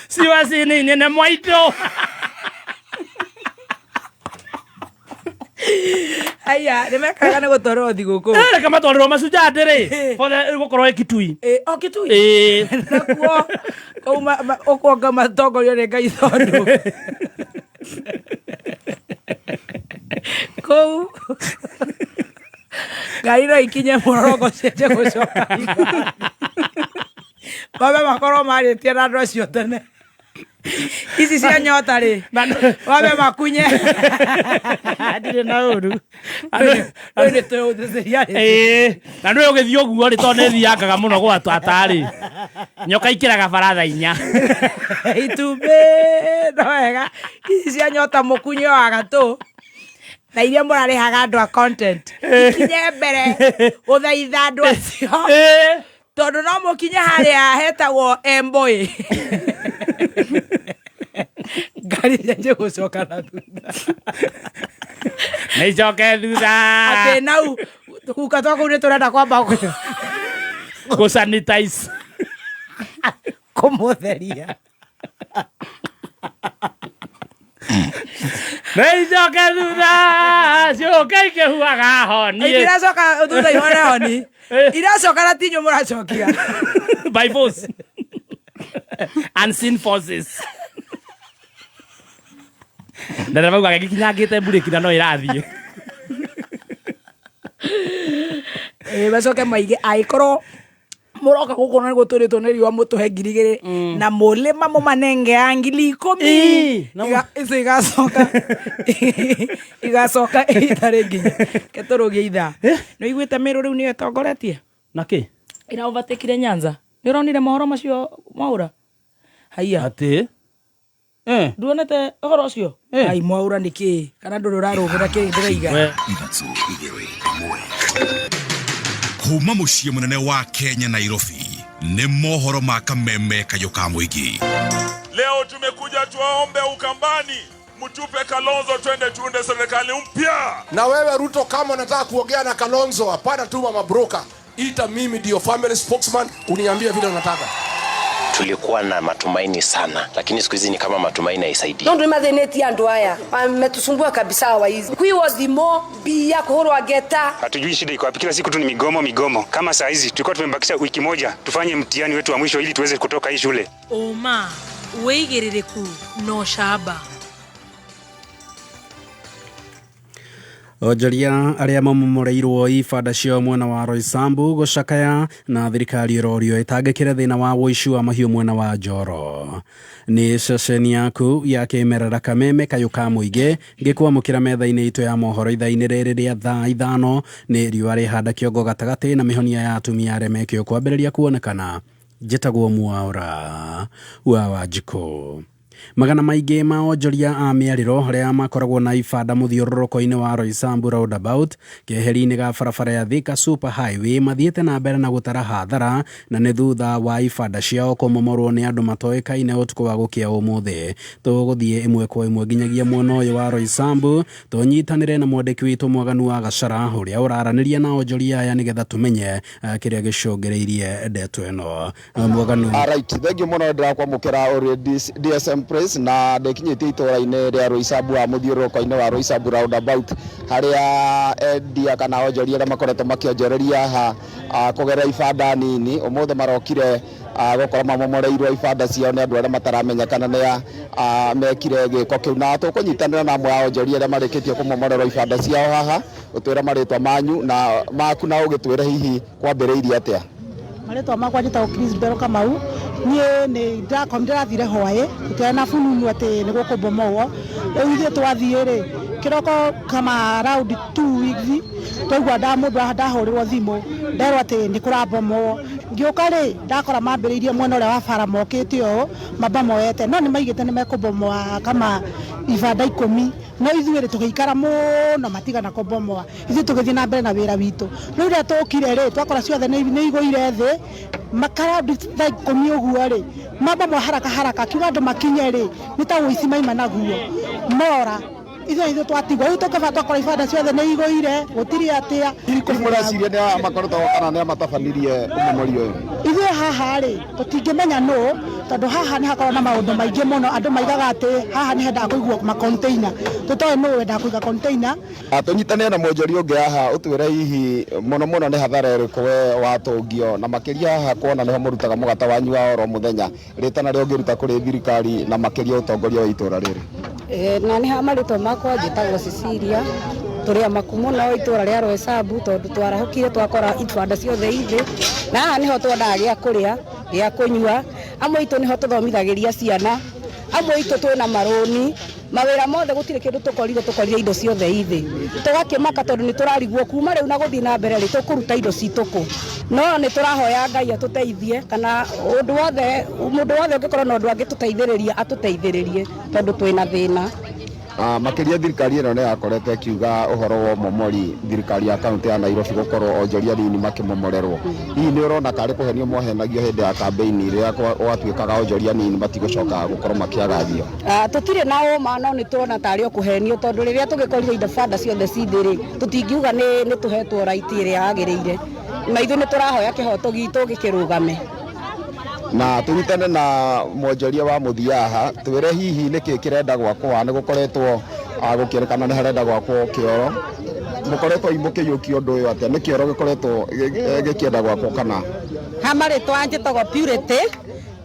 Siwa sini nyene mwaito. Aya, nimekaga nĩ gũtwarwo thigũkũ. Kama twarĩrwo macuja ndĩrĩ. Fothe gũkorwo Kitui. O Kitui. Nakuo ũkuonga matongorio nĩ Ngai Thondũ. Kũu Ngai no ikinye mũrorogo cenje gũcoka. Babe makorwo marĩtie na andũ acio tene. Ici cia nyota rĩ. Babe makunye. Ndirĩ na ũru. Nĩ tũũthĩria rĩ. Na nĩ ũgĩthiĩ ũguo rĩ tondũ nĩ thiangaga mũno gwatũ atari. Nyoka ikĩraga baratha 4. Itumbĩ no wega. Ici cia nyota mũkunye wa gatũ. Na iria mũrarĩhaga andũ a content. Ikinye mbere ũthaitha andũ acio. Tondũ no mũkinye harĩa hetagwo Emboi. Ngari cenje gũcoka na thutha. Nĩ icoke thutha. Atĩ nau guka twaku nĩ tũrenda kwamba gũsanitize. Kũmũtheria. Nĩ icoke thutha. Ciũke ikĩhuaga honi. Iracoka thutha ihore honi. Iracoka na tinyo mũracokia. By force. Unseen forces. Ndareba uga gĩkinyangĩte bureki na no irathiĩ. Bacoke maige aikorwo mũroka gũkũ nĩ gũtũrĩtwo nĩ riũa mũtũhe 2,000 na mũlĩma mũmanenge ya 10,000. Icio igacoka itarĩ nginya ketũrũgia ithaa. Nĩ iguĩte Meru rĩu nĩyo ĩtongoretie na kĩ ira overtake Nyanza. Nĩ ũronire mohoro macio Mwaura? Haiya atĩ nduonete ũhoro ũcio? Ai Mwaura nĩkĩ kana ndũrĩ ũrarũgĩra kĩ ndĩraiga. Kuma mũciĩ mũnene wa Kenya Nairobi nĩ mohoro ma Kameme Kayuka Mũingĩ. Leo tumekuja tuwaombe Ukambani mtupe Kalonzo twende tuunde serikali mpya. Na wewe Ruto, kama unataka kuongea na Kalonzo, hapana tuma mabroka. Ita mimi ndio family spokesman uniambie vile unataka. Tulikuwa na matumaini sana, lakini siku hizi ni kama matumaini haisaidii. Ndio mazeneti ya ndo haya ametusumbua kabisa waizi. Kui wazimo bia kuhoro geta. Hatujui shida iko wapi, kila siku tu ni migomo. Kama saa hizi tulikuwa tumebakisha wiki moja tufanye mtihani wetu wa mwisho ili tuweze kutoka hii shule. Oma weigirireku no shaba. Onjoria arĩa mamomoreirwo ibanda cio mwena wa Roysambu gũcakaya na thirikari ĩrorio ĩtangĩkĩre thĩna wa ũici wa mahiũ mwena wa Njoro. Nĩ ceceni yaku ya kĩmerera Kameme Kayuka Mũingĩ ngĩkwamũkĩra metha-inĩ itũ ya mohoro ithaa-inĩ rĩrĩ rĩa thaa 5 nĩ riũa rĩhanda kĩongo gatagatĩ na mĩhonia ya atumia arĩa mekĩo kwambĩrĩria kuonekana. Njĩtagwo Mwaura wa Wanjikũ. Magana maingĩ ma onjoria a mĩarĩro arĩa makoragwo na ibanda mũthiũrũrũko-inĩ wa Roysambu roundabout keheri-inĩ ga barabara ya Thika Super Highway mathiĩte na mbere na gũtara hathara na nĩ thutha wa ibanda ciao kũmomorwo nĩ andũ matoĩkaine ũtukũ wa gũkĩa ũmũthĩ. Tũgũthiĩ ĩmwe kwa ĩmwe nginyagia mwena ũyũ wa Roysambu tũnyitanĩre na mwandĩki witũ Mwaganu wa Gacara ũrĩa ũraranĩria na onjoria aya nĩgetha tũmenye kĩrĩa gĩcũngĩrĩirie ndeto ĩno. Mwaganu. Alright, thank you mũno ndĩrakwamũkĩra already DSM Press na ndekinyĩtie itũra-inĩ rĩa Roysambu wa mũthiũrũrũko-inĩ wa Roysambu roundabout harĩa endia kana onjoria arĩa makoretwo makĩonjoreria haha kũgerera ibanda nini ũmũthĩ marokire gũkorwo mamomoreirwo ibanda ciao nĩ andũ arĩa mataramenyekana nĩ mekire gĩko kĩu, na tũkũnyitanĩra na amwe a onjoria arĩa marĩkĩtie kũmomorerwo ibanda ciao haha ũtwĩra marĩtwa manyu na maku na ũgĩtwĩra hihi kwambĩrĩirie atĩa. Marĩtwa makwa njĩtagwo Chris Bero Kamau. Niĩ nĩ ndĩrathire hwaĩ gũtiarĩ na fununu atĩ nĩ gũkũmbomorwo. Rĩu ithuĩ twathiĩ rĩ kĩroko kama round 2 weeks twaigua mũndũ ndahũrĩrwo thimũ nderwo atĩ nĩ kũrambomorwo. Ngĩũka rĩ ndakora mambĩrĩirie mwena ũrĩa wa bara mokĩte ũũ mabomoete, no nĩ maigĩte nĩ mekũbomoa kama ibanda 10, no ithuĩ rĩ tũgĩikara mũno matigana kũbomoa, ithuĩ tũgĩthiĩ na mbere na wĩra witũ. Rĩu rĩrĩa tũkire rĩ twakora ciothe nĩ igũire thĩ makara thaa 10 ũguo rĩ mabomoa haraka kiuga andũ makinye rĩ nĩ ta ũici maima naguo mora. Ithuĩ twatigwo rĩu tũkaba twakora ibanda ciothe nĩ igũire gũtirĩ atĩa. Mureciria nĩ makoretwo kana nĩ matabanirie ũmomori ũyũ? Ithuĩ haha rĩ tutingĩmenya no tondu haha nĩ hakorwo na maũndũ maingĩ mũno andũ maigaga atĩ haha nĩ hendaga kũigwo makonteina tũtoĩ no wendaga kũiga konteina. Tũnyitanĩre na mwonjoria ũngĩ haha ũtwĩre hihi mũno mũno nĩ hathara ĩrĩkũ we watũngio na makĩria haha kuona nĩho mũrutaga mũgate wanyu wa oro mũthenya rĩtana rĩo ngĩruta kũrĩ thirikari na makĩria ũtongoria wa itũra rĩrĩ? Na nĩ ha marĩtwa makwa njĩtagwo Cecilia tũrĩ amaku mũno itũra rĩa Roysambu tondũ twarahũkire twakora ibanda ciothe ithĩ na haha nĩho twendaga gĩa kũrĩa gĩa kũnyua amwe itũ nĩho tũthomithagĩria ciana amwe itũ twĩna marũni mawĩra mothe gũtirĩ kĩndũ tũkorire indo ciothe ithĩ tũgakĩmaka tondũ nĩ tũrarigwo kuma rĩu na gũthiĩ na mbere rĩ tũkũruta indo citũkũ no nĩ tũrahoya Ngai atũteithie kana mũndũ wothe ũngĩkorwo na ũndũ angĩtũteithĩrĩria atũteithĩrĩrie tondũ twĩna thĩna. Makĩria thirikari ĩno nĩ yakoretwo ĩkiuga ũhoro wa momori thirikari ya kaunti ya Nairobi gũkorwo onjoria nini makĩmomorerwo. Hihi nĩ ũrona karĩ kũhenio mohenagio hĩndĩ ya kambeini rĩrĩa gwatuĩkaga onjoria nini matigũcoka gũkorwo makĩagathio? Tũtirĩ na ũma no nĩ tũrona tarĩ o kũhenio tondũ rĩrĩa tũgĩkorire indo banda ciothe cithĩ rĩ tũtingiuga nĩ tũhetwo raiti ĩrĩa yagĩrĩire na ithuĩ nĩ tũrahoya kĩhoto gitũ gĩkĩrũgame. Na tunyitane na mwonjoria wa muthiaha twire hihi niki kirenda gwakwa ni gukoretwo gukierekana ni harenda gwakwo kioro mukoretwo imukiyukio ndu uyu atia ni kioro gikoretwo gikienda gwakwo kana hamari twanjitagwo Purity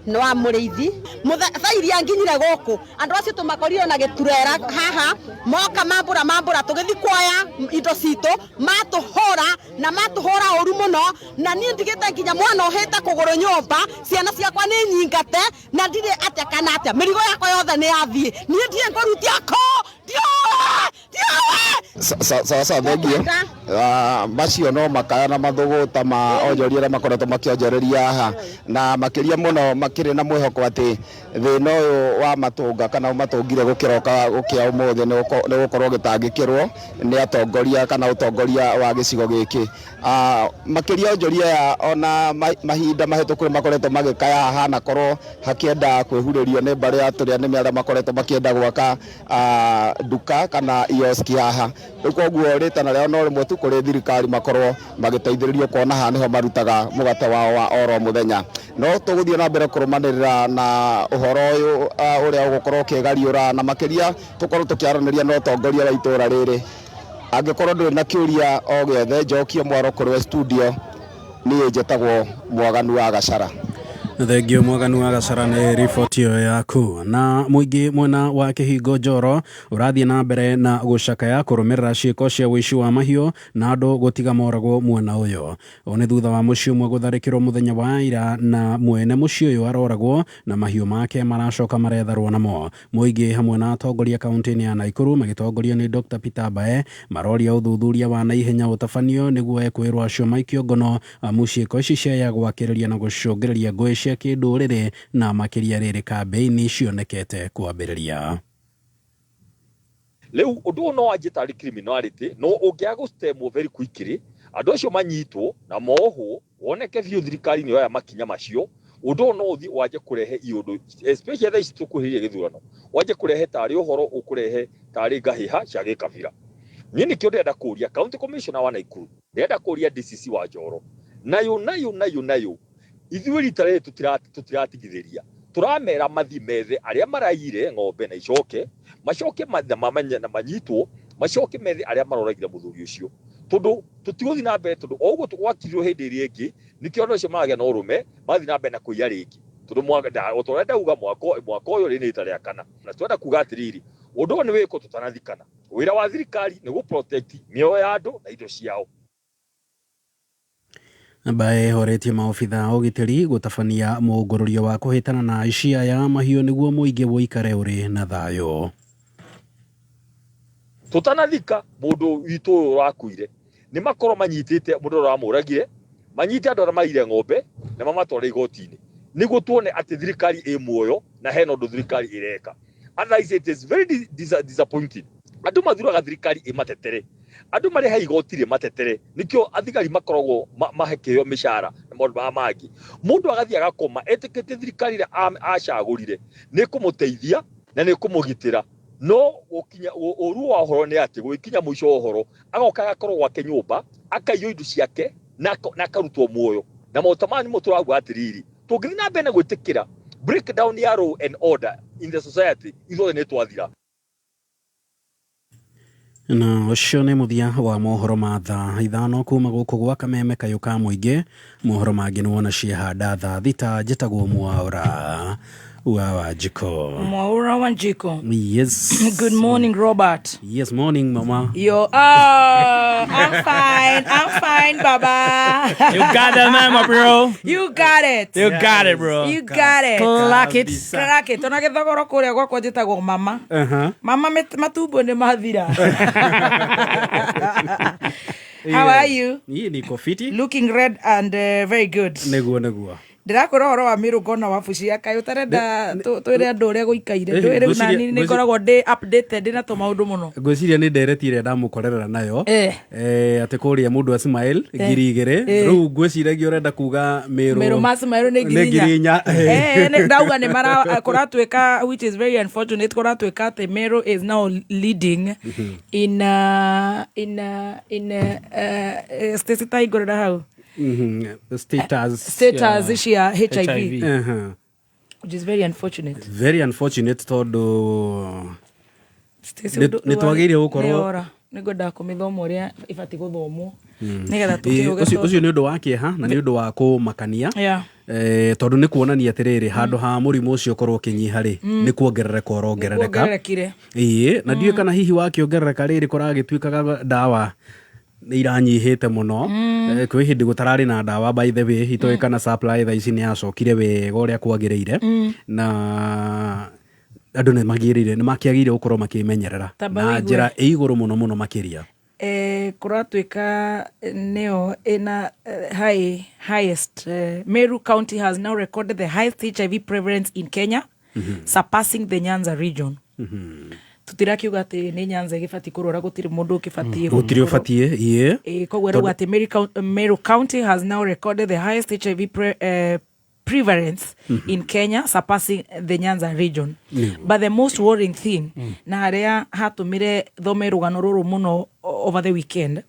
no amuriithi muthairi anginyire guku andu acio tumakorire na giturera haha moka mambura tugithi kuoya indo citu matuhora na matuhora uru muno na nie ndigite nginya mwana ohete kuguru nyumba ciana ciakwa ni nyingate na ndire atia kana atia mirigo yakwa yothe ni yathie nie ndie ngorutia ko sasa thengio macio no makaya na mathuguta ma onjoria na makoretwo makionjoreria haha na makiria muno makiri na mwihoko ati thina uyu wa matunga kana matungire gukiroka gukia umuthi ni gukorwo gitangikirwo ni atongoria kana utongoria wa gicigo giki makiria onjoria ona mahinda mahetukuri makoretwo magikaya haha na korwo hakienda kwihuririo ni mbari ya turia ni miara makoretwo makienda gwaka duka kana ioski haha koguo ritana rĩo no rĩmwe tu kũrĩ thirikari makorwo magĩteithĩrĩrio kuona haha nĩho marutaga mũgate wao wa oro mũthenya no tũgũthiĩ na mbere kũrũmanĩrĩra na ũhoro ũyũ ũrĩa ũgũkorwo ũkĩgariũra na makĩria tũkorwo tũkĩaranĩria na ũtongoria wa itũra rĩrĩ angĩkorwo ndũrĩ na kĩũria o gĩothe njokie mwaro kũrĩ studio niĩ njĩtagwo Mwaganu wa Gacara. Thengio Mwaganu wa Gacara nĩ riboti ĩyo yaku. Na mũingĩ mwena wa Kĩhingo Njoro ũrathiĩ na mbere na gũcakaya kũrũmĩrĩra ciĩko cia ũici wa mahiũ na andũ gũtiga moragwo mwena ũyũ. Ũũ nĩ thutha wa mũciĩ ũmwe gũtharĩkĩrwo mũthenya wa ira na mwene mũciĩ ũyũ aroragwo na mahiũ make maracoka maretharwo namo. Mũingĩ hamwe na atongoria kaunti-inĩ ya Naikuru magĩtongorio nĩ Dr. Peter Bae maroria ũthuthuria wa naihenya ũtabanio nĩguo ekwĩrwo acio maikio ngono amu ciĩko ici ciaya gwakĩrĩria na gũcũngĩrĩria ngũĩ cia kĩndũrĩrĩ na makĩria rĩrĩ kambeini cionekete kwambĩrĩria. Leu undu no ajitari criminality no ũngĩaga gũstemwo very quickly andũ acio manyitwo na moho woneke biũ thirikari nĩ oya makinya macio undu no uthi waje kurehe iundu especially thaa ici tukuhirie githurano waje kurehe tari uhoro ukurehe tari ngahiha cia gikabira. Niĩ nĩkĩo ndĩrenda kũria county commissioner wa Naikuru ndĩrenda kũria DCC wa Njoro nayo ithuĩ rita rĩrĩ tutiratigithĩria turamera mathi methe arĩa marayire ng'ombe na icoke macoke mamenya na manyitwo macoke methe arĩa maroragire mũthuri ũcio tondu tutigũthi na mbere tondu o ũguo tũgwakirio hĩndĩ ĩrĩa ĩngĩ nĩkĩo andũ acio magĩa na ũrũme mathi na mbere na kũiya rĩngĩ tondu tũrenda uga mwaka ũyũ rĩ nĩ rita rĩa kana na twenda kuga atĩrĩrĩ ũndũ ũyũ nĩ wĩkwo tũtanathikana wĩra wa thirikari nĩ gũ protect mĩoyo ya andũ na indo ciao. Bae horetie maobitha ũgitĩri gũtabania mũngũrũrio wa kũhĩtana na aici aya mahiũ nĩguo mũingĩ woikare ũrĩ na thayũ. Tũtanathika mũndũ witũ ũyũ ũrakuire nĩ makorwo manyitĩte mũndũ ũramũragire manyite andũ arĩa maire ng'ombe na mamatware igoti-inĩ nĩguo tuone atĩ thirikari ĩ muoyo na hena ũndũ thirikari ĩreka. Otherwise it is very disappointing. Andũ mathuraga thirikari ĩmatetere andũ mareha igoti rĩ matetere nikio athigari makoragwo mahekeo mishara na maũndũ mangĩ mũndũ agathia agakoma etĩkĩtie thirikari acagũrire nĩ kũmũteithia na nĩ kũmũgitĩra no gũkinya ũru wa ũhoro nĩ atĩ gũkinya mũico wa ũhoro agoka agakorwo gwake nyũmba akaiywo indo ciake na akarutwo muoyo na maũtamani mũtũragwa atĩrĩrĩ tũngĩthina mbere gwĩtĩkĩra breakdown ya law and order in the society ithuothe nĩ twathira. Na ucio nĩ muthia wa mohoro ma thaa ithano kuma gũkũ gwa Kameme Kayũ ka Mũingĩ. Mohoro mangĩ nĩ wona ciehanda thaa thita njĩtagwo Mwaũra wa Wanjiko. Mwaũra Wanjiko. Yes. Good morning, Robert. Yes, morning, Mama. I'm fine, Baba. You got that, man, bro. You got it. You got it, bro. You got it. Clack it. Clack it. Ona gĩthogoro kũrĩa gwakwa njĩtagwo Mama. Mama matumbo nĩ mathira. How are you? Niko fiti. Looking red and very good. Neguo. Ndirakora horo wa Miru ngona wabuci ya Kayũ tarenda twĩre andũ ũrĩa gũikaire ndwĩre nani nĩ ngoragwo updated na to maũndũ mũno. Ngwĩciria nĩ nderetire ndamukorerera nayo atĩ kũrĩa mũndũ wa Smile ngiri igĩrĩ rĩu ngwĩciragia ũrenda kuga Miru ma Smile nĩ ngiri inya ndauga nĩ kũratuĩka, which is very unfortunate, kũratuĩka atĩ Miru is now leading in status taigorera hau status cia HIV, which is very unfortunate tondu nĩ twagĩrĩire gũkorwo nĩngwenda kũmĩthoma ũrĩa ibatiĩ gũthomwo nĩgetha tũkĩũge. Ũcio nĩ ũndũ wa kĩeha na nĩ ũndũ wa kũmakania tondũ nĩ kuonania atĩrĩrĩ handũ ha mũrimũ ũcio ũkorwo ũkĩnyiha rĩ nĩ kuongerereka ũrongerereka. Na ndiũĩ kana hihi wakĩongerereka rĩrĩ kũragĩtuĩkaga ndawa nĩ iranyihĩte mũno. Kwĩ hĩndĩ gũtararĩ na ndawa by the way itoĩ kana supply thaa ici nĩ yacokire wega ũrĩa kwagĩrĩire na andũ nĩ makĩagĩrĩire gũkorwo makĩmenyerera na njĩra igũrũ mũno makĩria. Kũratuĩka nĩyo ĩna highest Meru County has now recorded the highest HIV prevalence in Kenya, surpassing the Nyanza region. Tutirakiuga atĩ nĩ Nyanza gĩbatiĩ kũrora, gũtirĩ mũndũ ũbatiĩ koguo rauga atĩ Meru County has now recorded the highest HIV prevalence in Kenya, surpassing the Nyanza region. But the most worrying thing na harĩa hatũmire thome rũgano rũrũ mũno over the weekend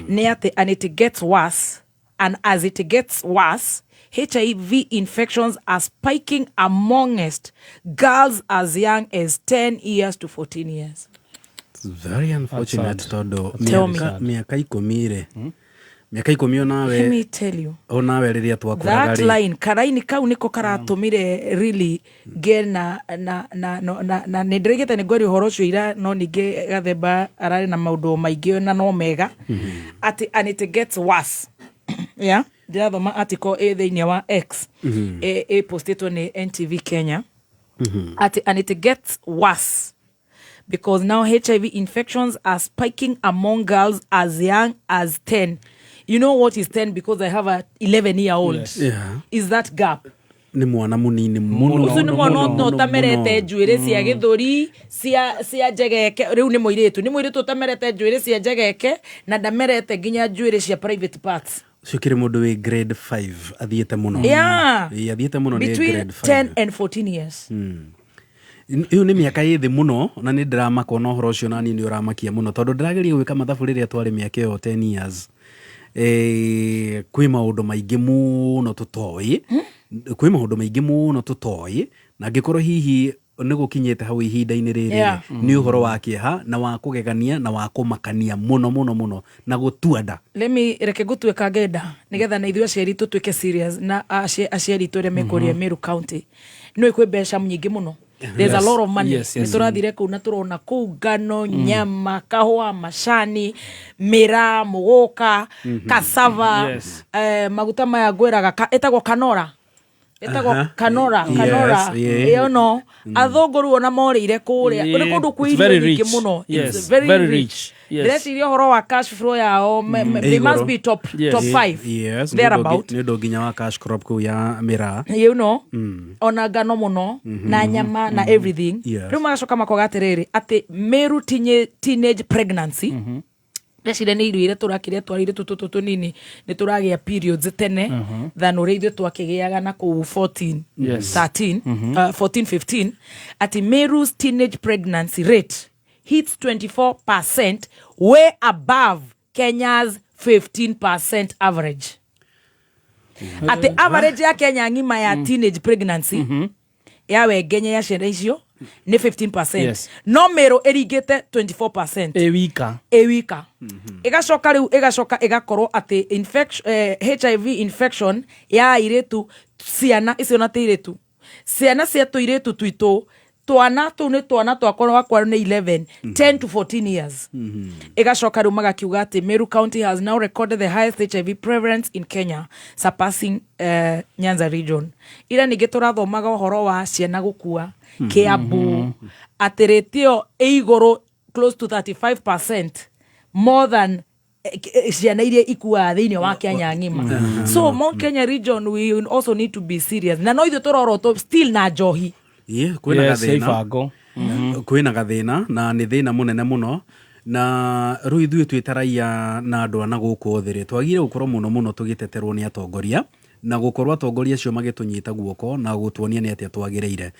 nĩ atĩ and it gets worse, and as it gets worse HIV infections are spiking amongst girls as young as 10 years to 14 years. It's very unfortunate tondu miaka 10 onawe. Let me tell you. Onawe rĩrĩa twakũraga that line karaini kau niko karatũmire really get na nĩ ndĩrĩgĩte nĩ ngwari ũhoro ũcio ira, no ningĩ Gathemba ararĩ na maũndũ maingĩ na no mega ati and it gets worse. Yeah. Ndĩrathoma article thĩinĩ wa X postĩtwo nĩ NTV Kenya and it gets worse because now HIV infections are spiking among girls as young as 10. You know what is 10 because I have a 11-year-old. Yes. Yeah. Is that gap? Ni mwana munini muno. Ucio ni mwana utamerete njuĩrĩ cia gĩthũri cia njegeke. Rĩu nĩ mũirĩtu utamerete njuĩrĩ cia njegeke na ndamerete nginya njuĩrĩ cia private parts. Cukire mũndũ wĩ grade 5 athiĩte mũno. Yeah. Athiĩte mũno nĩ grade 5. Between 10 and 14 years. Iyo nĩ mĩaka ĩthĩ mũno na nĩ ndĩramaka na ũhoro ũcio nani nĩ ũramakia mũno tondũ ndĩrageria gwĩka mathabu rĩrĩa twarĩ mĩaka ĩyo 10 years. Kwĩ maũndũ maingĩ mũno tũtoĩ na angĩkorwo hihi nĩ gũkinyĩte hau ihinda-inĩ rĩrĩ nĩ ũhoro wa kĩeha na wa kũgegania na wa kũmakania mũno na gũtuanda. Reke gũtuĩka ngenda nĩgetha na ithuĩ aciari tũtuĩke serious na aciari tũrĩa mekũrĩa Meru County nĩ kwĩ mbeca nyingĩ mũno. There's a lot of money. Nĩtũrathire kũu na tũrona kũu ngano, nyama, kahũa, macani, mĩra, mũgũka, cassava, maguta maya ngwĩraga etagwo kanora. Kanora. You know, athũngũri ona morĩire kũrĩa. Nĩ kũndũ kwĩ irio nyingĩ mũno. It's very rich. Ndĩreciria ũhoro wa cash flow yao, they must be top 5. Yes. Thereabout. Nĩ ũndũ nginya wa cash crop kũu ya mĩra. You know, ona ngano mũno na nyama na everything. Rĩu magacoka makoga atĩrĩrĩ atĩ Meru teenage pregnancy Reciria nĩ irio iria tũrakĩrĩa twarĩire tũtũ nini nĩ tũragĩa periods tene than ũrĩa ithuĩ twakĩgĩaga na kũu 14-15 ati Meru's teenage pregnancy rate hits 24%, way above Kenya's 15% average. ati average ya Kenya ngima ya teenage pregnancy ya wengenya ya ciana icio ni 15%. Yes. No mero erigete 24%. Ewika. Igacoka riu igakorwo ati HIV infection ya iretu ciana icio na tiretu. Ciana cia tuiretu twitu twana tu ni twana twakorwo wakwa ni 11 10 to 14 years. Igacoka riu magakiuga ati Meru County has now recorded the highest HIV prevalence in Kenya, surpassing Nyanza region. Ira ningi turathomaga uhoro wa ciana gukua Kiambu ateretio igoro close to 35% more than ciana iria ikua thiini wa Kenya ngima. So Mount Kenya region we also need to be serious. Na no ithu turoroto still na njohi. Kwina gathina na ni thina munene muno na ru ithuĩ twitaraia na andu ana guku thiri twagire gukorwo muno tugiteterwo ni atongoria na gukorwa atongoria acio magitunyita guoko na gutuonia ni atia twagireire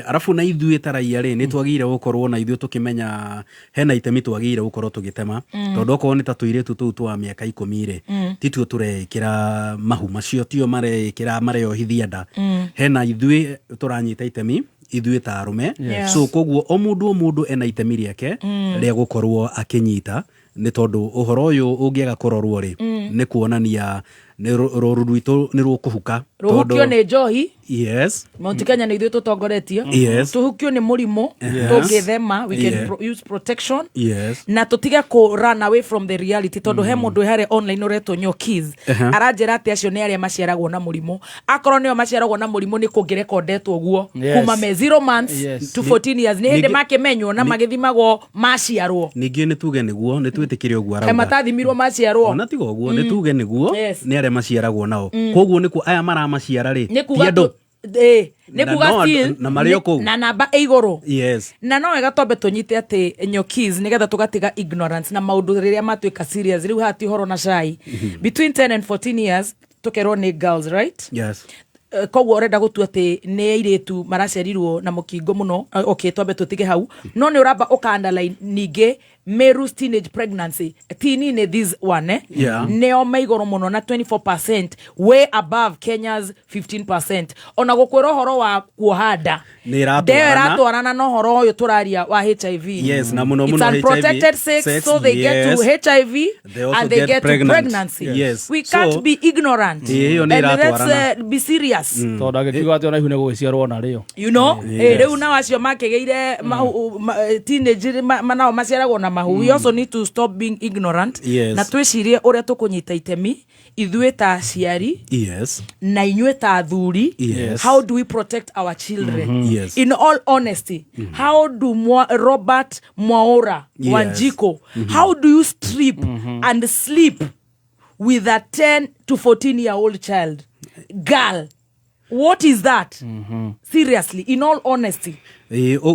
arafu na ithuĩ taraia ri ni twagire gukorwo na ithuĩ tukimenya hena itemi twagire gukorwo tugitema tondu okorwo ni ta tuiretu tu twa miaka 10 ri tituo turekira mahu macio tio marekira mareohithia nda hena ithuĩ turanyita itemi ithuĩ ta arume so koguo o mundu ena itemi riake ria gukorwo akinyita ni tondu uhoro uyu ungiaga kurorwo ri ni kuonania ni roru rwitu ni rukuhuka ruhukio ni njohi. Yes. Mount Kenya ni ithuĩ tutongoretio. Tuhukio ni murimu tungithema we can use protection. Na tutige ku run away from the reality tondu he mundu hare online ureto nyokiz aranjira ati acio ni aria maciaragwo na murimu akorwo nio maciaragwo na murimu ni kungirekondetwo guo kuma me 0 months to 14 years ni hindi makimenywo na magithimagwo maciarwo ningi ni tuge niguo ni twitikire uguo arauga matathimirwo maciarwo ona tigo guo ni tuge niguo ni aria maciaragwo nao koguo ni ku aya mara maciara ri ti andu ni kuga still na namba igoro na no wega tombe tunyite ati nyokiz nigetha tugatiga ignorance na maundu riria matuika serious riu hati horo na shai between 10 and 14 years tukerwo ni girls, right? Koguo urenda gutua ati ni iretu maracerirwo na mukingo muno tombe tutige hau no ni uramba uka-underline ningi Meru teenage pregnancy teenine this one neo maigoro muno na 24% way above Kenya's 15%. Ona gukwira horo wa kuhanda ni ratwarana no horo uyu turaria wa HIV. Na muno it's unprotected sex so they get to HIV and they get to pregnancy. We can't be ignorant and let's be serious. Tonda gikiuga ati ona ihune gugiciarwo na rio you know riu na wacio makigeire teenage manao maciaragwo na mahu. We also need to stop being ignorant na twicirie uria tukunyita itemi ithuĩ ta ciari na inyuĩ ta athuri. How do we protect our children? In all honesty, how do Robert Mwaura Wanjiko, how do you strip and sleep with a 10 to 14-year-old child girl? What is that? Seriously, in all honesty.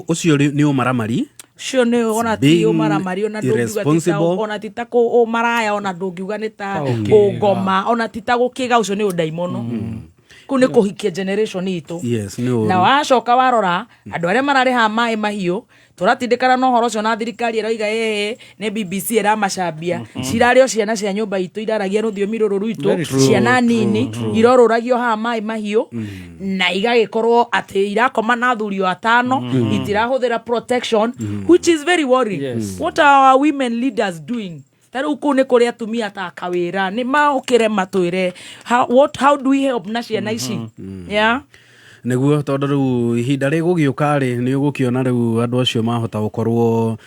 Ucio ni umaramari. Sure ne ona ti umaramari ona ndungiuga ona titako maraya ona ndungiuga ni ta ngoma ona titago kiga ucio ni udaimono kune kuhikia generation itu. Na wacoka warora andu aria marari ha mai mahiu turatindikana no horo cio na thirikari eroiga ne BBC era macambia cirario ciana cia nyumba itu iraragia ruthiomi ruru rwitu ciana nini irororagio ha mai mahiu na igagikorwo ati irakoma na thuri atano itirahuthira protection which is very worrying. What are our women leaders doing? Taru kune kore atumia ta kawira ni maukire matwire how do we help na ciana ici niguo tondu riu ihinda rigugiuka ri ni ugukiona riu andu acio mahota gukorwo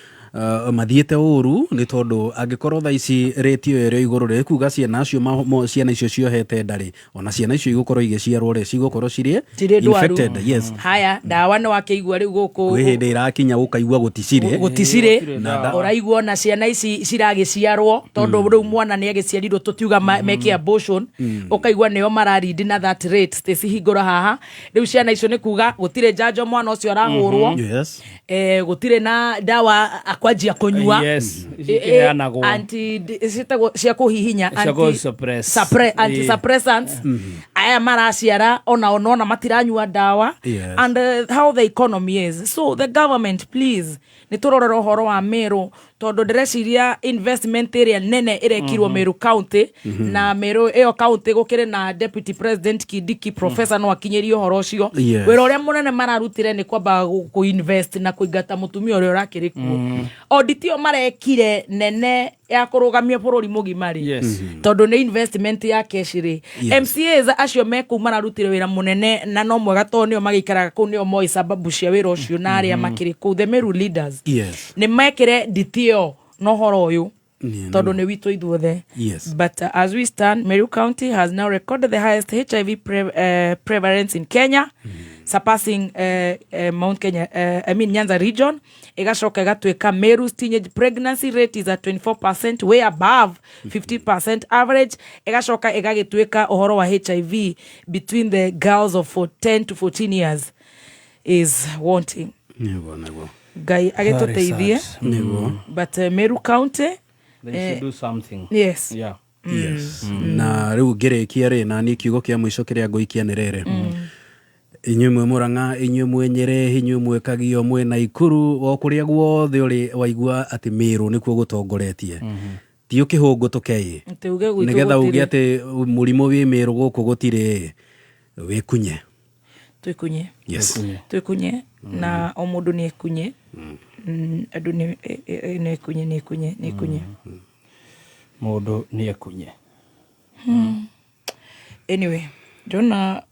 mathiete uru ni tondu angikorwo tha ici ratio ire iguru ri kuga ciana acio ciana icio ciohete ndari ona ciana icio igukorwo igiciarwo ri cigukorwo ciri infected. Haya dawa no wakeigua riu guku hindi irakinya gukaigua guticire uraigua na ciana ici ciragiciarwo tondu riu mwana ni agiciarirwo tutiuga meke abortion ukaigua neo mararindi na that rate stesi higura haha riu ciana icio ni kuga gutire janjo mwana ucio arahurwo gutire na dawa kwanjia kunyua yes ikiheanagwo anti cia kuhihinya anti suppressants aya maraciara ona matiranyua dawa and how the economy is. So the government please niturorera uhoro wa Meru tondu ndireciria investment area nene irekirwo Meru County na Meru eo county gukire na deputy president Kindiki professor no akinyerio uhoro ucio wira uria munene mararutire ni kwamba ku invest na kuingata mutumia uria urakiri kuo auditio marekire nene ya kurugamia bururi mugimari tondu ni investment ya keshiri MCAs acio meku mararutire wira munene na no mwega tondu nio magikaraga ku nio moi sababu cia wira ucio na aria makiri ku the Meru leaders ni mekire ditio no horo uyu tondu ni witu ithuothe but as we stand Meru County has now recorded the highest HIV prevalence in Kenya surpassing Mount Kenya Nyanza region. Igashoka igatuika Meru's teenage pregnancy rate is at 24%, way above 50% average. Igashoka igagituika uhoro wa HIV between the girls of 10 to 14 years is wanting. Guy agetoteithie but Meru County they should do something. Yes. Yeah. Na riu ngirekia ri na ni kiugo kia mwisho kiria ngoikia ni rere inyumwe Murang'a inyumwe Nyeri inyumwe Kagio mwe na Ikuru o kuria guothe uri waigua ati Meru nikuo gutongoretie ti ukihungu tukei nigetha uge ati murimo wi Meru guku gutire wikunye tuikunye na o mundu ni ekunye andu ni ekunye mundu ni ekunye anyway Jona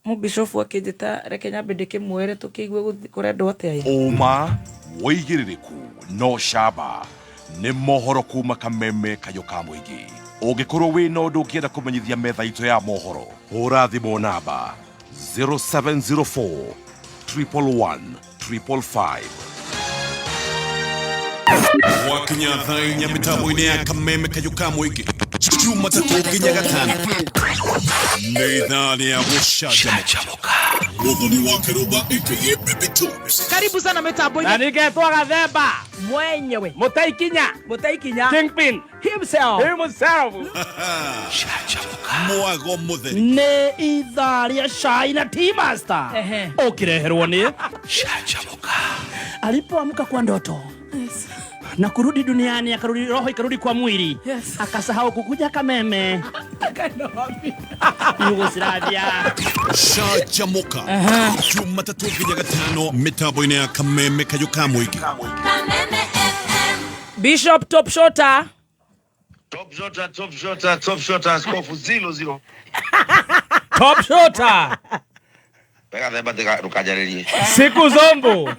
Mubishofu akijita reke nyambe ndike mwere tukigwe kurendo atia Uma woigiririku no shaba ni mohoro kuma Kameme Kayuka Muigi. Ungikorwo wi no ndu ngienda kumenyithia metha itu ya mohoro hura thimu namba 0704 111 555. Wakinya thainya mitambo-ini ya Kameme Kayuka Muigi Jumatatu nginya Gatano Neithani ya gushajamuka Muthoni wa Keruba aka Baby Tubes. Karibu sana mitambo-ini na nigetwa Gathemba mwenyewe Mutaikinya Kingpin himself Shajamuka Mwago mutheri ne itharia shai na tea master ukireherwo ni Shajamuka alipoamka kwa ndoto na kurudi duniani akarudi roho ikarudi kwa mwili akasahau kukuja Kameme Yugoslavia Shajamuka Jumatatu nginya Gatano mitambo-ini ya Kameme Kayuka Muigi. Bishop Top Shota Askofu 00 Top Shota pega themba tukajaririe siku zombo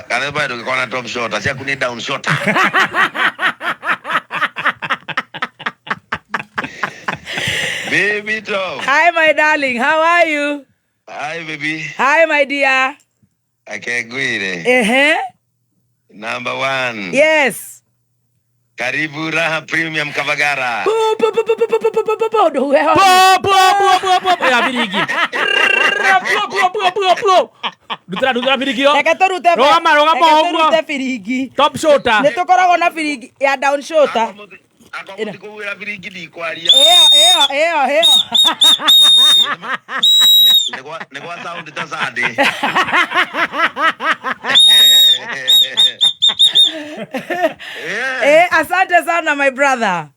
Kaneba ndo kona Top Shota sia kuni down shota Baby Top. Hi my darling, how are you? Hi baby. Hi my dear. Akegwire. Number 1. Yes. Karibu Raha Premium Kavagara. ya birigi Dutera birigi yo. Reke turute firigi. Top Shota. Nitukoragwo na firigi ya down shota. Akomutikuwira birigi di kwaria. Eo. Negwa sound tazadi. Asante sana my brother.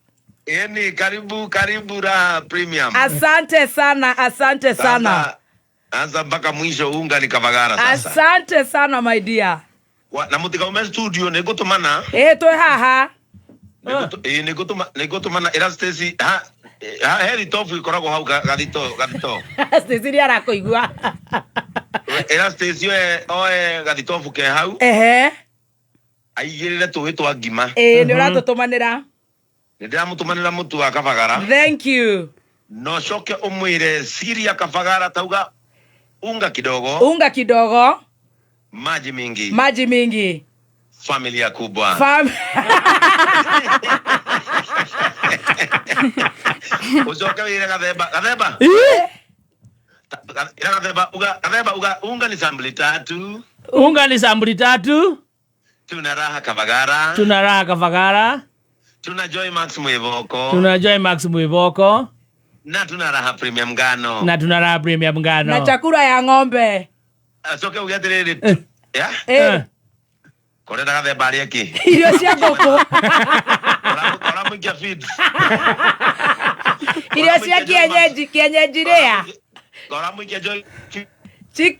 Eni karibu Raha Premium. Asante sana. Anza mpaka mwisho unga ni Kavagara sasa. Asante sana my dear. Na mutika ume studio negotomana. Twe haha. Negotomana era Stacy heri tofu ikoragwo hau gathito. Stacy ri arakoigua. Era Stacy oe gathitofu ke hau. Aigirire tuwitwa ngima. Ni uratutumanira. Ndiramutumanira mutu wa Kavagara. Thank you. No shoke umwire siria Kavagara tauga unga kidogo. Maji mingi. Familia kubwa. Uzoke wire Gathemba. Gathemba uga unga ni sambli 3. Unga ni sambuli 3. Tuna Raha Kavagara. Tuna Raha Kavagara. Tuna Joy Max Mwivoko. Tuna Joy Max Mwivoko. Na tuna Raha Premium Ngano. Na tuna Raha Premium Ngano. Na chakula ya ng'ombe. Soke ugatiriri. Ya? Kore daga de bari aki. Irio cia ngũkũ. Ora mwingia feed. Irio cia kienyeji ria. Ora mwingia Joy.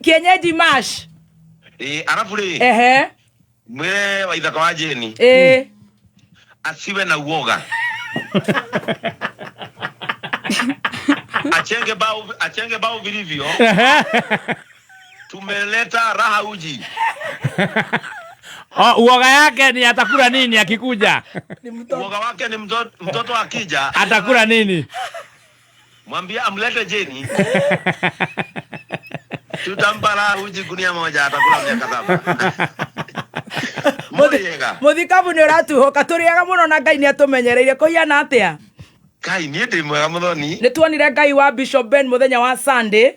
Kienyeji mash. Arafu ri. Mwire wa ithaka wa Jeni. Asiwe na uoga. Achenge bao vilivyo. Tumeleta Raha Uji. Uoga yake ni atakula nini akikuja? Uoga wake ni mtoto akija. Atakula nini? Mwambie amlete Jeni. Tutampa Raha Uji gunia moja atakula miaka 7. Muthikabu ni uratuhoka turiaga muno na Ngai ni atumenyereire kuhiana atia. Ngai ni ndi mwega muthoni. Ni tuonire Ngai wa Bishop Ben muthenya wa Sunday.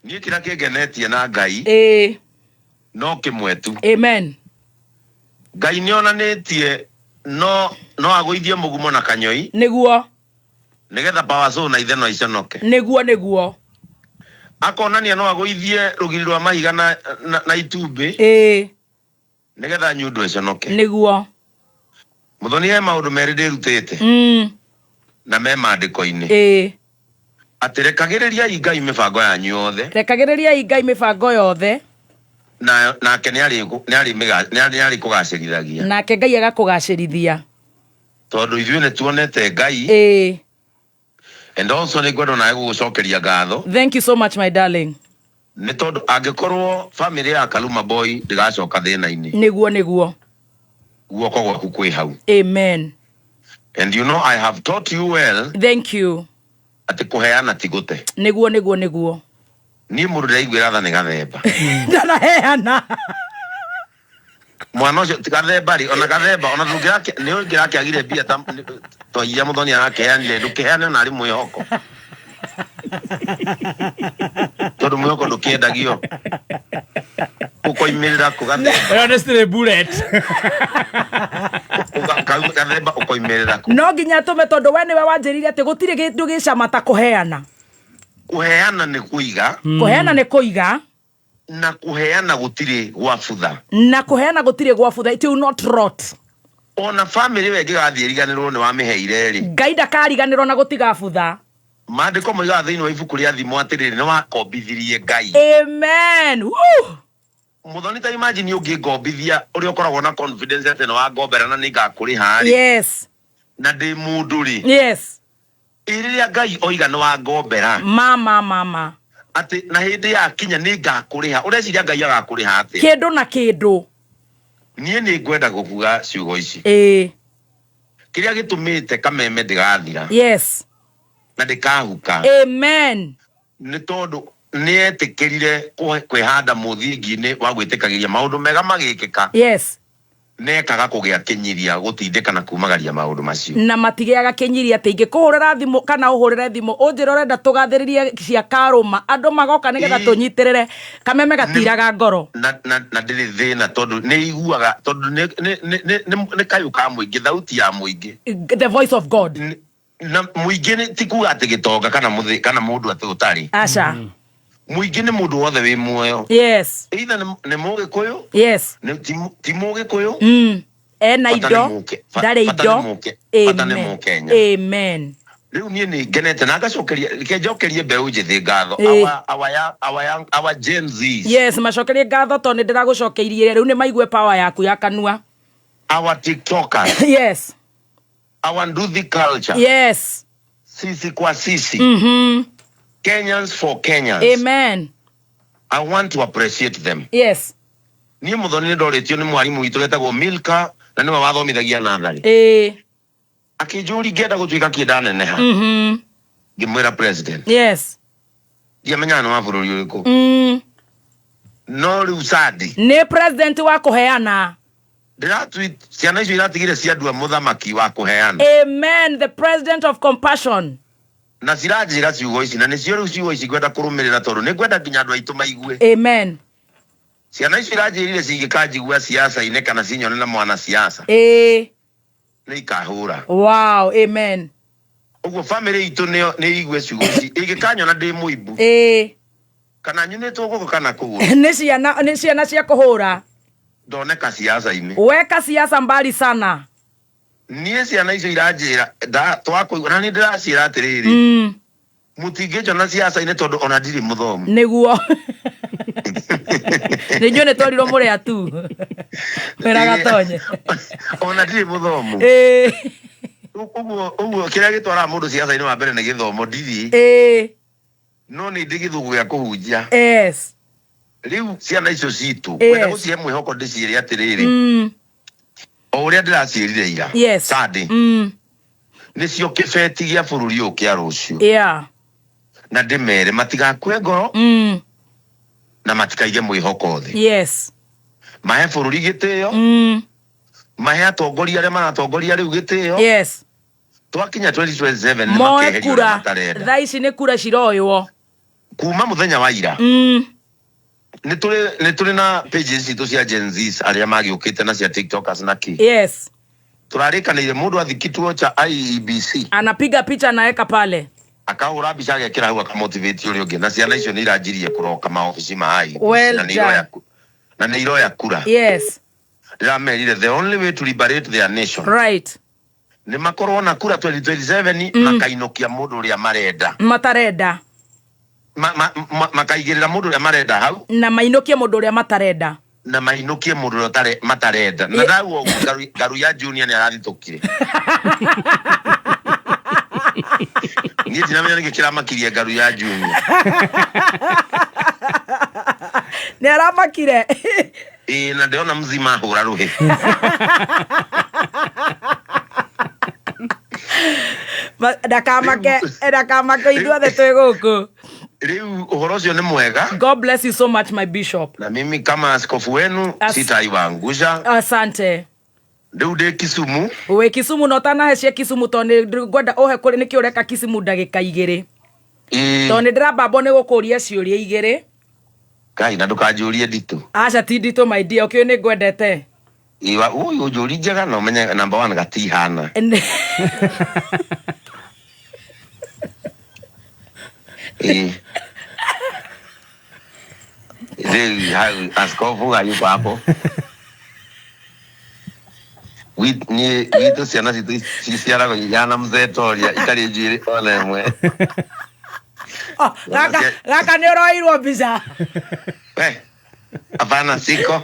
Ni kira kigenetie na Ngai. No kimwetu. Amen. Ngai ni onanetie no agũithie mũgumo na kanyoi. Niguo. Nigetha power so na ithe no iconoke. Niguo. Akonania no agũithie rũgiri rwa mahiga na itumbi. Nigetha nyundo iconoke. Niguo. Muthoni he maundu meri ndirutite. Na me maandiko-ini. Aterekagiriria Ngai mibango yanyu yothe. Rekagiriria Ngai mibango yothe. Nake ni ari kugacirithagia. Nake Ngai agakugacirithia. Tondu ithuĩ nĩ tuonete Ngai. And also ni ngwenda nawe gugucokeria ngatho. Thank you so much my darling. Nĩ tondu angĩkorwo family ya Kaluma Boy ndigacoka thĩna-inĩ. Niguo. Guoko gwaku kwĩ hau. Amen. And you know I have taught you well. Thank you. Ati kuheana ti gute. Niguo. Ni mũndũ ndaiguĩra tha nĩ gathemba. Ndanaheana. Mwana ũcio ti gathemba ri ona gathemba ona nĩ ũngĩrakĩagire mbia ta toia Muthoni arakeanire ndũkĩheane ona arĩ mwĩhoko. Tondu mwĩhoko ndũkĩendagio. Ukoimirira kugathemba. Honestly bullet. Gathemba ukoimirira ku. No nginya tume tondu we niwe wanjĩrire ati gutire kindu gicama ta kuheana. Kuheana ni kuiga. Kuheana ni kuiga. Na kuheana gutire gwabutha. Na kuheana gutire gwabutha. It will not rot. Ona family we ngigathie riganirwo ni wamiheire ri. Ngai ndakariganirwo na gutigabutha. Maandiko moiga thĩinĩ wa ibuku rĩa thimo atĩrĩrĩ nĩ wakombithirie Ngai. Amen. Woo! Muthoni ta imagine ũngĩngombithia ũrĩa ũkoragwo na confidence atĩ nĩ wangomberana nĩ ngakũrĩha rĩ. Yes. Na ndĩ mũndũ rĩ. Yes. Rĩrĩa Ngai oiga nĩ wangombera. Mama. Atĩ na hĩndĩ ya kinya nĩ ngakũrĩha. Ũreciria Ngai agakũrĩha atĩa? Kĩndũ na kĩndũ. Niĩ nĩ ngwenda gũkuga ciugo ici. Kĩrĩa gĩtũmĩte kameme ndĩgathira. Yes. Na ndĩkahuka. Amen. Nĩ tondũ nĩ etĩkĩrire kwĩhanda mũthingi-inĩ wa gwĩtĩkagĩria maũndũ mega magĩkĩka. Yes. Nekaga kũgĩa kĩnyiria gũtindĩka na kumagaria maũndũ macio. Na matigĩaga kĩnyiria atĩ ingĩkũhũrĩra thimũ kana ũhũrĩre thimũ ũnjĩra ũrenda tũgathĩrĩrie cia Karũma andũ magoka nĩgetha tũnyitĩrĩre kameme gatiraga ngoro. Na ndĩrĩ thĩna tondũ nĩ iguaga tondũ nĩ kayũ ka mũingĩ thauti ya mũingĩ. The voice of God. Na mũingĩ ti kuga atĩ gĩtonga kana mũndũ atĩ ũtarĩ. Aca. Mũingĩ nĩ mũndũ wothe wĩ muoyo. Yes. Either nĩ Mũgĩkũyũ. Yes. Ti Mũgĩkũyũ. Ena indo. Ndarĩ indo. Bata nĩ Mũkenya. Amen. Rĩu niĩ nĩ ngenete na njokerie mbeũ njĩthĩ ngatho. Our Gen Zs. Yes, macokerie ngatho tondũ nĩ ndĩragũcokeirie rĩu nĩ maigue power yaku ya kanua. Our TikTokers. Yes. Our Nduthi culture. Yes. Sisi kwa sisi. Kenyans for Kenyans. Amen. I want to appreciate them. Yes. Niĩ Muthoni ndoretio nĩ mwarimũ witũ wetagwo Milka na nĩwe wathomithagia natharĩ. Akĩnjũria ngĩenda gũtuĩka kĩnda neneha. Ngĩmwĩra president. Yes. Ndiamenyaga nĩ wa bũrũri ũrĩkũ. No rĩu Sadi. Nĩ president wa kũheana. Ciana icio iratigire ciandua mũthamaki wa kũheana. Amen. The president of compassion. Na ciranjĩra ciugo ici na nĩcio rĩu ciugo ici ngwenda kũrũmĩrĩra tondũ nĩ ngwenda nginya andũ aitũ maigue. Amen. ciana icio iranjirire cingĩkanjigua siasa-inĩ kana cinyone na mwana siasa nĩ ikahũra. Wow, amen. Ũguo family itũ nĩ igue ciugo ici ingĩkanyona ndĩ mũimbu kana nyunĩtwo gũkũ kana kũgũrũ nĩ ciana cia kũhũra ndoneka siasa-inĩ. Weka siasa mbali sana. Niĩ ciana icio iranjĩra twakũigua na nĩ ndĩraciĩra atĩrĩrĩ mũtingĩnjona siasa-inĩ tondũ ona ndirĩ mũthomu. Nĩguo nĩ njũĩ nĩ twarirwo mũrĩa tu wĩra gatonye ona ndirĩ mũthomu. Ũguo kĩrĩa gĩtwaraga mũndũ siasa-inĩ wa mbere nĩ gĩthomo ndirĩ no nĩ ndĩ gĩthũngũ gĩa kũhunjia. Rĩu ciana icio citũ kwenda gũcihe mwĩhoko ndĩciĩre atĩrĩrĩ o ũrĩa ndĩraciĩrire ira Sunday nĩcio kĩbeti gĩa bũrũri ũyũ kĩa rũciũ na ndĩmere matigakue ngoro na matikaige mwĩhoko thĩ. Mahe bũrũri gĩtĩo mahe atongoria arĩa maratongoria rĩu gĩtĩo. Twakinya 2027 nĩ makeherio na matarenda. Thaa ici nĩ kura ciroywo kuma mũthenya wa ira. Nĩ tũrĩ na pages citũ cia Gen Z arĩa magĩũkĩte na cia TikTokers na ki. Tũrarĩkanĩire mũndũ athi kituo cha IEBC anapiga picha anaweka pale akahũra mbica agekĩra hau akamotivate ũrĩa ũngĩ na ciana icio nĩ iranjirie kũroka maobici ma IEBC na nĩ iroya kura. Ndĩramerire the only way to liberate their nation nĩ makorwo na kura 2027 makainũkia mũndũ ũrĩa matarenda makaigĩrĩra mũndũ ũrĩa marenda hau na mainũkie mũndũ ũrĩa matarenda na mainũkie mũndũ ũrĩa matarenda na ndaguo Ngaru ya Junior nĩ arathitũkire. Niĩ ndinamenya nĩkĩ kĩramakirie Ngaru ya Junior. Nĩ aramakire na ndĩrona mzima hũra rũhĩ. ndakamake ithuothe twĩ gũkũ. Rĩu ũhoro ũcio nĩ mwega. God bless you so much my bishop. Na mimi kama askofu wenu sitaiwangusha. Asante. Rĩu ndĩ Kisumu. Wĩ Kisumu no tanahecie Kisumu tondũ ngwenda ũhe kũrĩ nĩkĩ ũreka Kisumu ndagĩka 2 tondũ nĩ ndĩrambambwo nĩ gũkũria ciũria 2. Kai na ndũkanjũrie nditũ. Aca ti nditũ my dear ũkĩũĩ nĩ ngwendete. Ũyũ njũri njega no menye number 1 gatihana. Askofu hayuko hapo. Wito ciana ciciara gũnyana mzetoria itarĩ njĩrĩ ona ĩmwe. Gaka nĩ ũroirwo mbica. Hapana siko.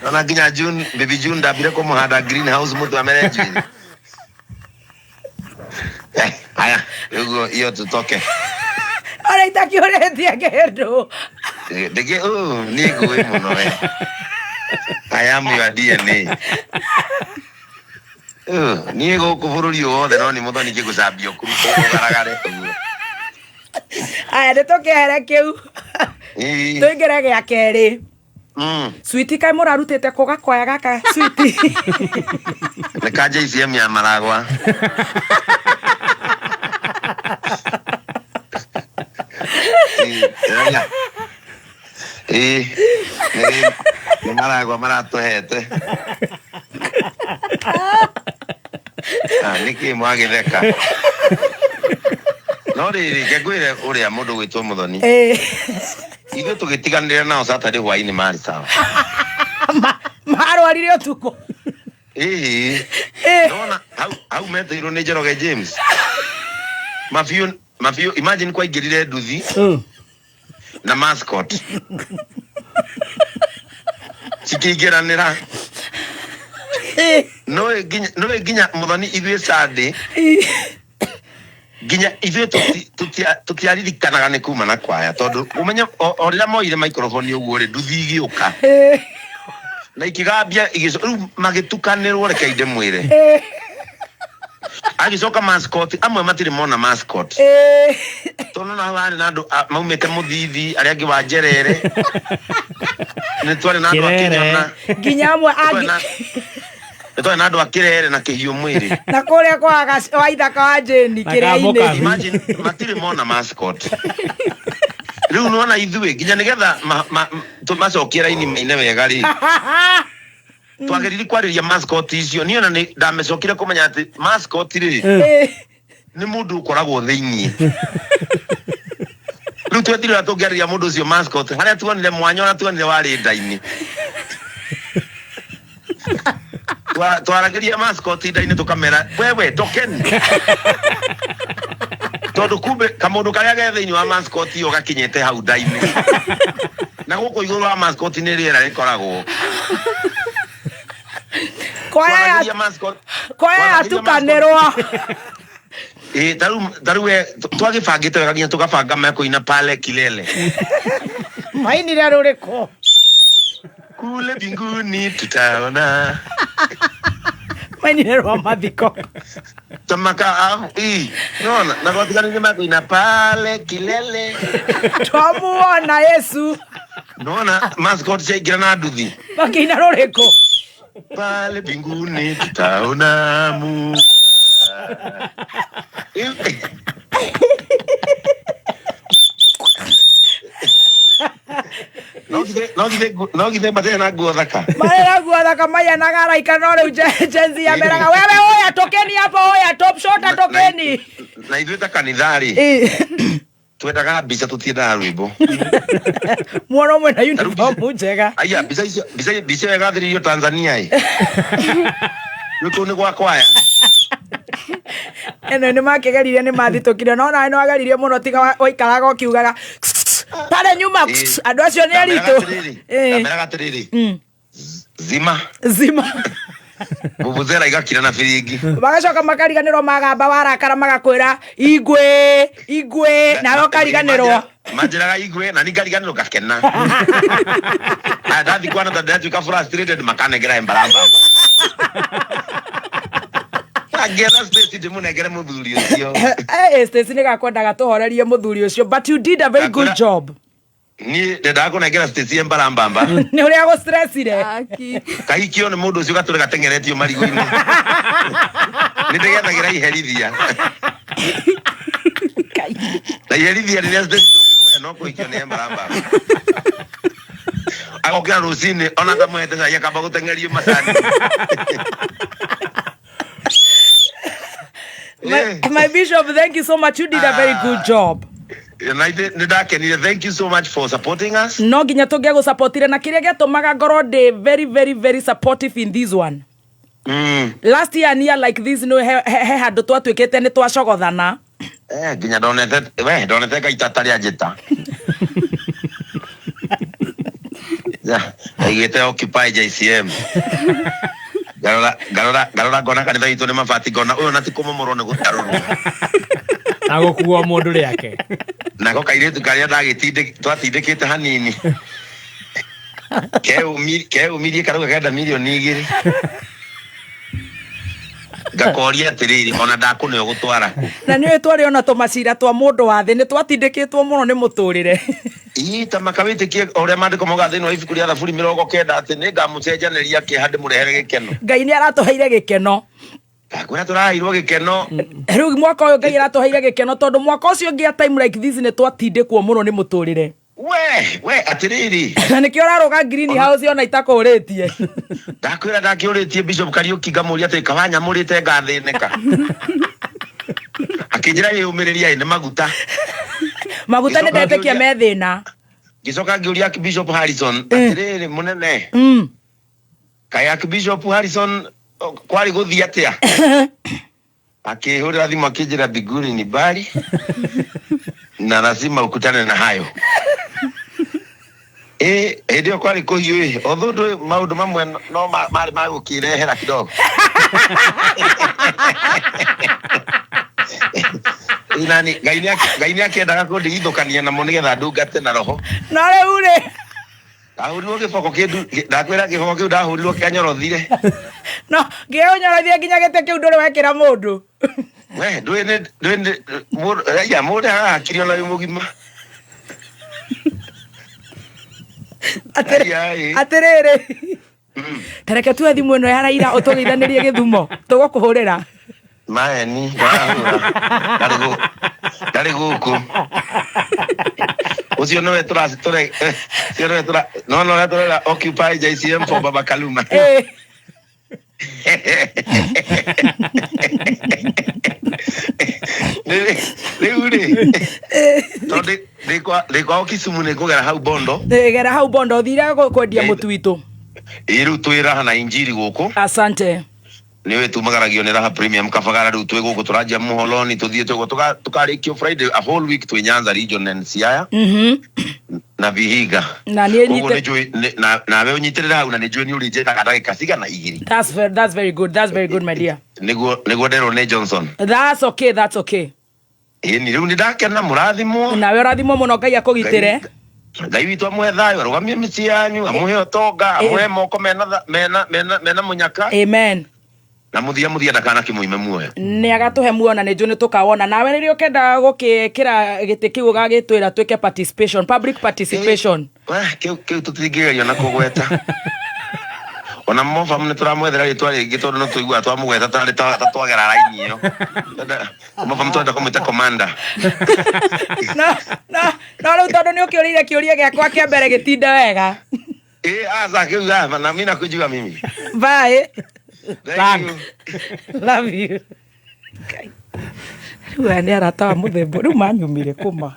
Nona nginya baby June ndambire kũmũhanda greenhouse mũtu amere June. Haya, hiyo tutoke. Ora itakĩũrĩtie kĩndũ. Ndege nĩ ngũĩ mũno we. I am your DNA. Niĩ gũkũ bũrũri wothe no nĩ mũthoni kĩgũcambio kũruta ũgaragare ũguo. Aya nĩtũkĩhere kĩu. Tũingĩre gĩa kerĩ. Sweetie kai mũrarutĩte kũgakoya gaka Sweetie. Nĩ ka JCM ya Maragwa. Nĩ Maragwa maratũhete. Nĩkĩ mwagĩtheka. No rĩrĩ ngĩkwĩre ũrĩa mũndũ gwĩtwo Mũthoni. Ithuĩ tũgĩtiganĩra nao Saturday hwaĩ-inĩ marĩ sawa. Marwarire ũtukũ. Nona hau meteirwo nĩ Njoroge James. Mabiũ imagine kwaingĩrire nduthi na mascot cikĩingĩranĩra. No nginya Mũthoni ithuĩ Sunday nginya ithuĩ tũtiaririkanaga nĩ kuma na kwaya tondũ ũmenye o rĩrĩa moire microphone ũguo rĩ nduthi igĩũka na ikigambia rĩu magĩtukanĩrwo reke inde mwĩre agĩcoka mascot amwe matirĩ mona mascot tondũ na harĩ na andũ maumĩte Mũthithi arĩa angĩ wa Njerere nĩ twarĩ na andũ akĩnyona nginya amwe Ito na andu akirere na kihiu mwiri. Na kuria kwa waithaka wa Jeni kiria-ini. Imagine matire mona mascot. Riu nuona ithuĩ nginya nigetha tumacokiera ini maine wega ri. Twagiriri kwariria mascot icio ni ona ni ndamecokire kumenya ati mascot ri ni mundu ukoragwo thiini. Riu twetire tungĩarĩria mundu ucio mascot haria tuonire mwanya ona tuonire wari ndaini. Twaragiria mascot ndaini tukamera wewe tokeni. Tondu kumbe kamundu karia ge thiini wa mascot yo gakinyete hau ndaini. Na guko iguru wa mascot ni riera rikoragwo. Kwaya tukanerwa. Taru twagibangite wega nginya tukabanga makoina pale kilele. Mainire ruriko. Kule mbinguni tutaona. Mainire rwa mathiko. Tamaka nona nagotiganire makoina pale kilele. Twamuona Yesu. Nona mascot caigira na nduthi. Makina ruriko. Pale mbinguni tutaona mu. No githe matena na nguo thaka. Maya nguo thaka maya na garaika no riu jenzi ya meraga wewe oya tokeni hapo oya top shot tokeni. Na ithuĩ ta kanithari. Twendaga mbica tutiendaga rwimbo. Mwana umwe na uniform njega. Aya mbica yagathĩrĩirio Tanzania Yuko ni gwa kwaya. Eno ni makigerire ni mathitũkire no nawe no ageririe muno tiga oikaraga ukiugaga pale nyuma andu acio ni aritu. Kamera gatiriri. Zima. Bubuzera igakira na firingi. Bagacoka makariganirwo magamba warakara magakwira igwe nawe ukariganirwo. Manjiraga igwe na ningariganirwo gakena. Ndathi kwana ndatu ka frustrated makanegera embaramba. Agera Stacy ndimunegere muthuri ucio. Stacy ni gakwendaga tuhorerie muthuri ucio but you did a very good job. Ni ndendaga kunegera Stacy embaramba. Ni uria go stressire. Kahikio ni mundu ucio gature gatengeretio marigo-ini. Ni ndegethagira iherithia. Na iherithia ni Stacy ndungimoya no kuikio ni embaramba. Agokira rucini ona ndamwete ya kamba gutengerio macani. My bishop, thank you so much. You did a very good job. Thank you so much for supporting us. No ginya tugia go supportire na kiria gatumaga ngoro de very supportive in this one. Last year near like this no he handu twatwikete ni twacogothana. Ginya donete gaitata ria njita. Ya, igete occupy JCM. Garora gona kanitha itu ni mabati gona uyu na tikumomoro ni gutaruru. Agokuwa mundu riake. Nako kairetu karia twatindikite hanini. Keumirie karuga kenda milioni 2. Gakoria atiriri ona ndakune gutwara. Na niwe twari ona tumacira twa mundu wa thi ni twatindikitwo muno ni muturire. Ita makawitikie uria mandiko moga thini wa ibuku ria Thaburi 90 ati ni ngamucenjaneria kihande murehere gikeno. Ngai ni aratuheire gikeno. Kwena turaheirwo gikeno. Riu mwaka uyu Ngai aratuheire gikeno tondu mwaka ucio ngia time like this ni twatindikwo muno ni muturire. We atiriri. Na nikio raruga greenhouse ona itakuritie. Ndakwira ndakiuritie Bishop Kariuki ngamuria ati kawanya murite ngathineka. Akijira yumiriria ni maguta. Maguta ni ndetekia me thina. Gicoka ngiuria Bishop Harrison atiriri munene. Kaya Bishop Harrison kwari guthia atia. Akihurira thimu akijira Biguni ni bali. Na lazima ukutane na hayo. Ndio kwari kuhiu although maundu mamwe no mari magukirehera kidogo. Inani gaini akiendaga kundigithukania na munigetha ndungate na roho. Na reure. Ndahurirwo giboko kindu ndakwira giboko kiu ndahurirwo kianyorothire. No ngionyorothie nginya gite kiu nduri wekira mundu. We ndwene ya mundu akiri ona mugima. Atirere Tareke tu thimu ino ya Raila utugeithanirie Githumo tugukuhurira maeni ndari guku ucio no wetura no wetura occupy JCM for Baba Kaluma Ndikwa Kisumu nĩ kũgera hau Bondo. Gera hau Bondo thira kwendia mũtu witũ. Rĩu twĩ raha na injiri gũkũ. Asante. Niwe tumagaragio nĩ Raha Premium kabagara rĩu twĩ gũkũ tũranjia Muholoni tũthiĩ tũkarĩkio Friday a whole week twĩ Nyanza region and Siaya. Na Vihiga. Na niĩ nyite na we unyitirira hau na nĩ njũĩ nĩ ũrĩnjĩta ndagĩka cigana igĩrĩ. That's very good. That's very good, my dear. Nĩguo nderwo nĩ Johnson. That's okay. Ni rĩu nĩ ndakena mũrathimwo. Nawe ũrathimwo mũno Ngai akũgitĩre. Ngai witũ amũhe thayũ arũgamie mĩciĩ yanyu amũhe ũtonga amũhe moko mena mũnyaka. Amen. Na muthia ndakana kĩmũime muoyo. Nĩ agatũhe muona nĩ njũ nĩ tũkawona nawe rĩrĩa ũkenda gũkĩra gĩtĩ kĩu gagĩtwĩra twĩke participation, public participation. Kĩu tũtingĩgerio na kũgweta. Ona mofa mne turamwethera ritwa ringi tondu no tuigua twamugweta tari twagera raini iyo mofa mtwenda kumwita commander no riu tondu ni ukiurire kiuria giakwa kia mbere gitinda wega aza kiuga na mimi nakujua mimi bye love you riu ni aratawa muthembo riu manyumire kuma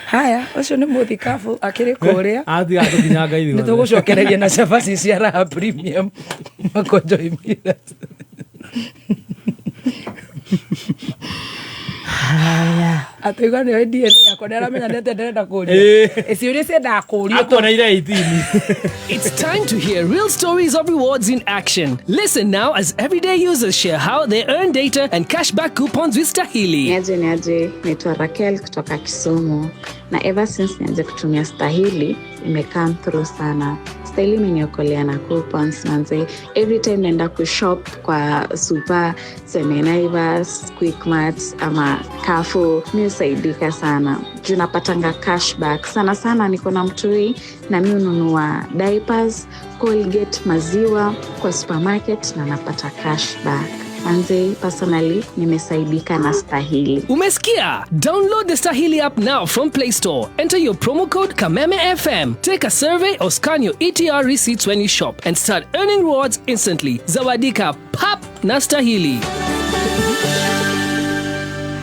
haya ucio ni muthikabu akiri kuria athiga tukinyanga ithuothe ni tugucokereria na cabaci cia Raha Premium makonjo imira haya atuiga ni DNA yako ndaramenya ndete ndenda kuria ciuria ciendaga kurio akona ira 18. It's time to hear real stories of rewards in action. Listen now as everyday users share how they earn data and cashback coupons with Stahili. Niaje naitwa Raquel kutoka Kisumu na ever since nianze kutumia Stahili imecome through sana. Stahili imeniokolea na coupons manze. Every time naenda kushop kwa Super, Naivas, Quickmart ama Carrefour niusaidika sana. Juu napatanga cashback sana niko na mtui na mimi ununua diapers, Colgate, maziwa kwa supermarket na napata cashback. Manze, personally, nimesaidika na Stahili. Umesikia? Download the Stahili app now from Play Store. Enter your promo code KAMEME-FM. Take a survey or scan your ETR receipts when you shop and start earning rewards instantly. Zawadika pap na Stahili.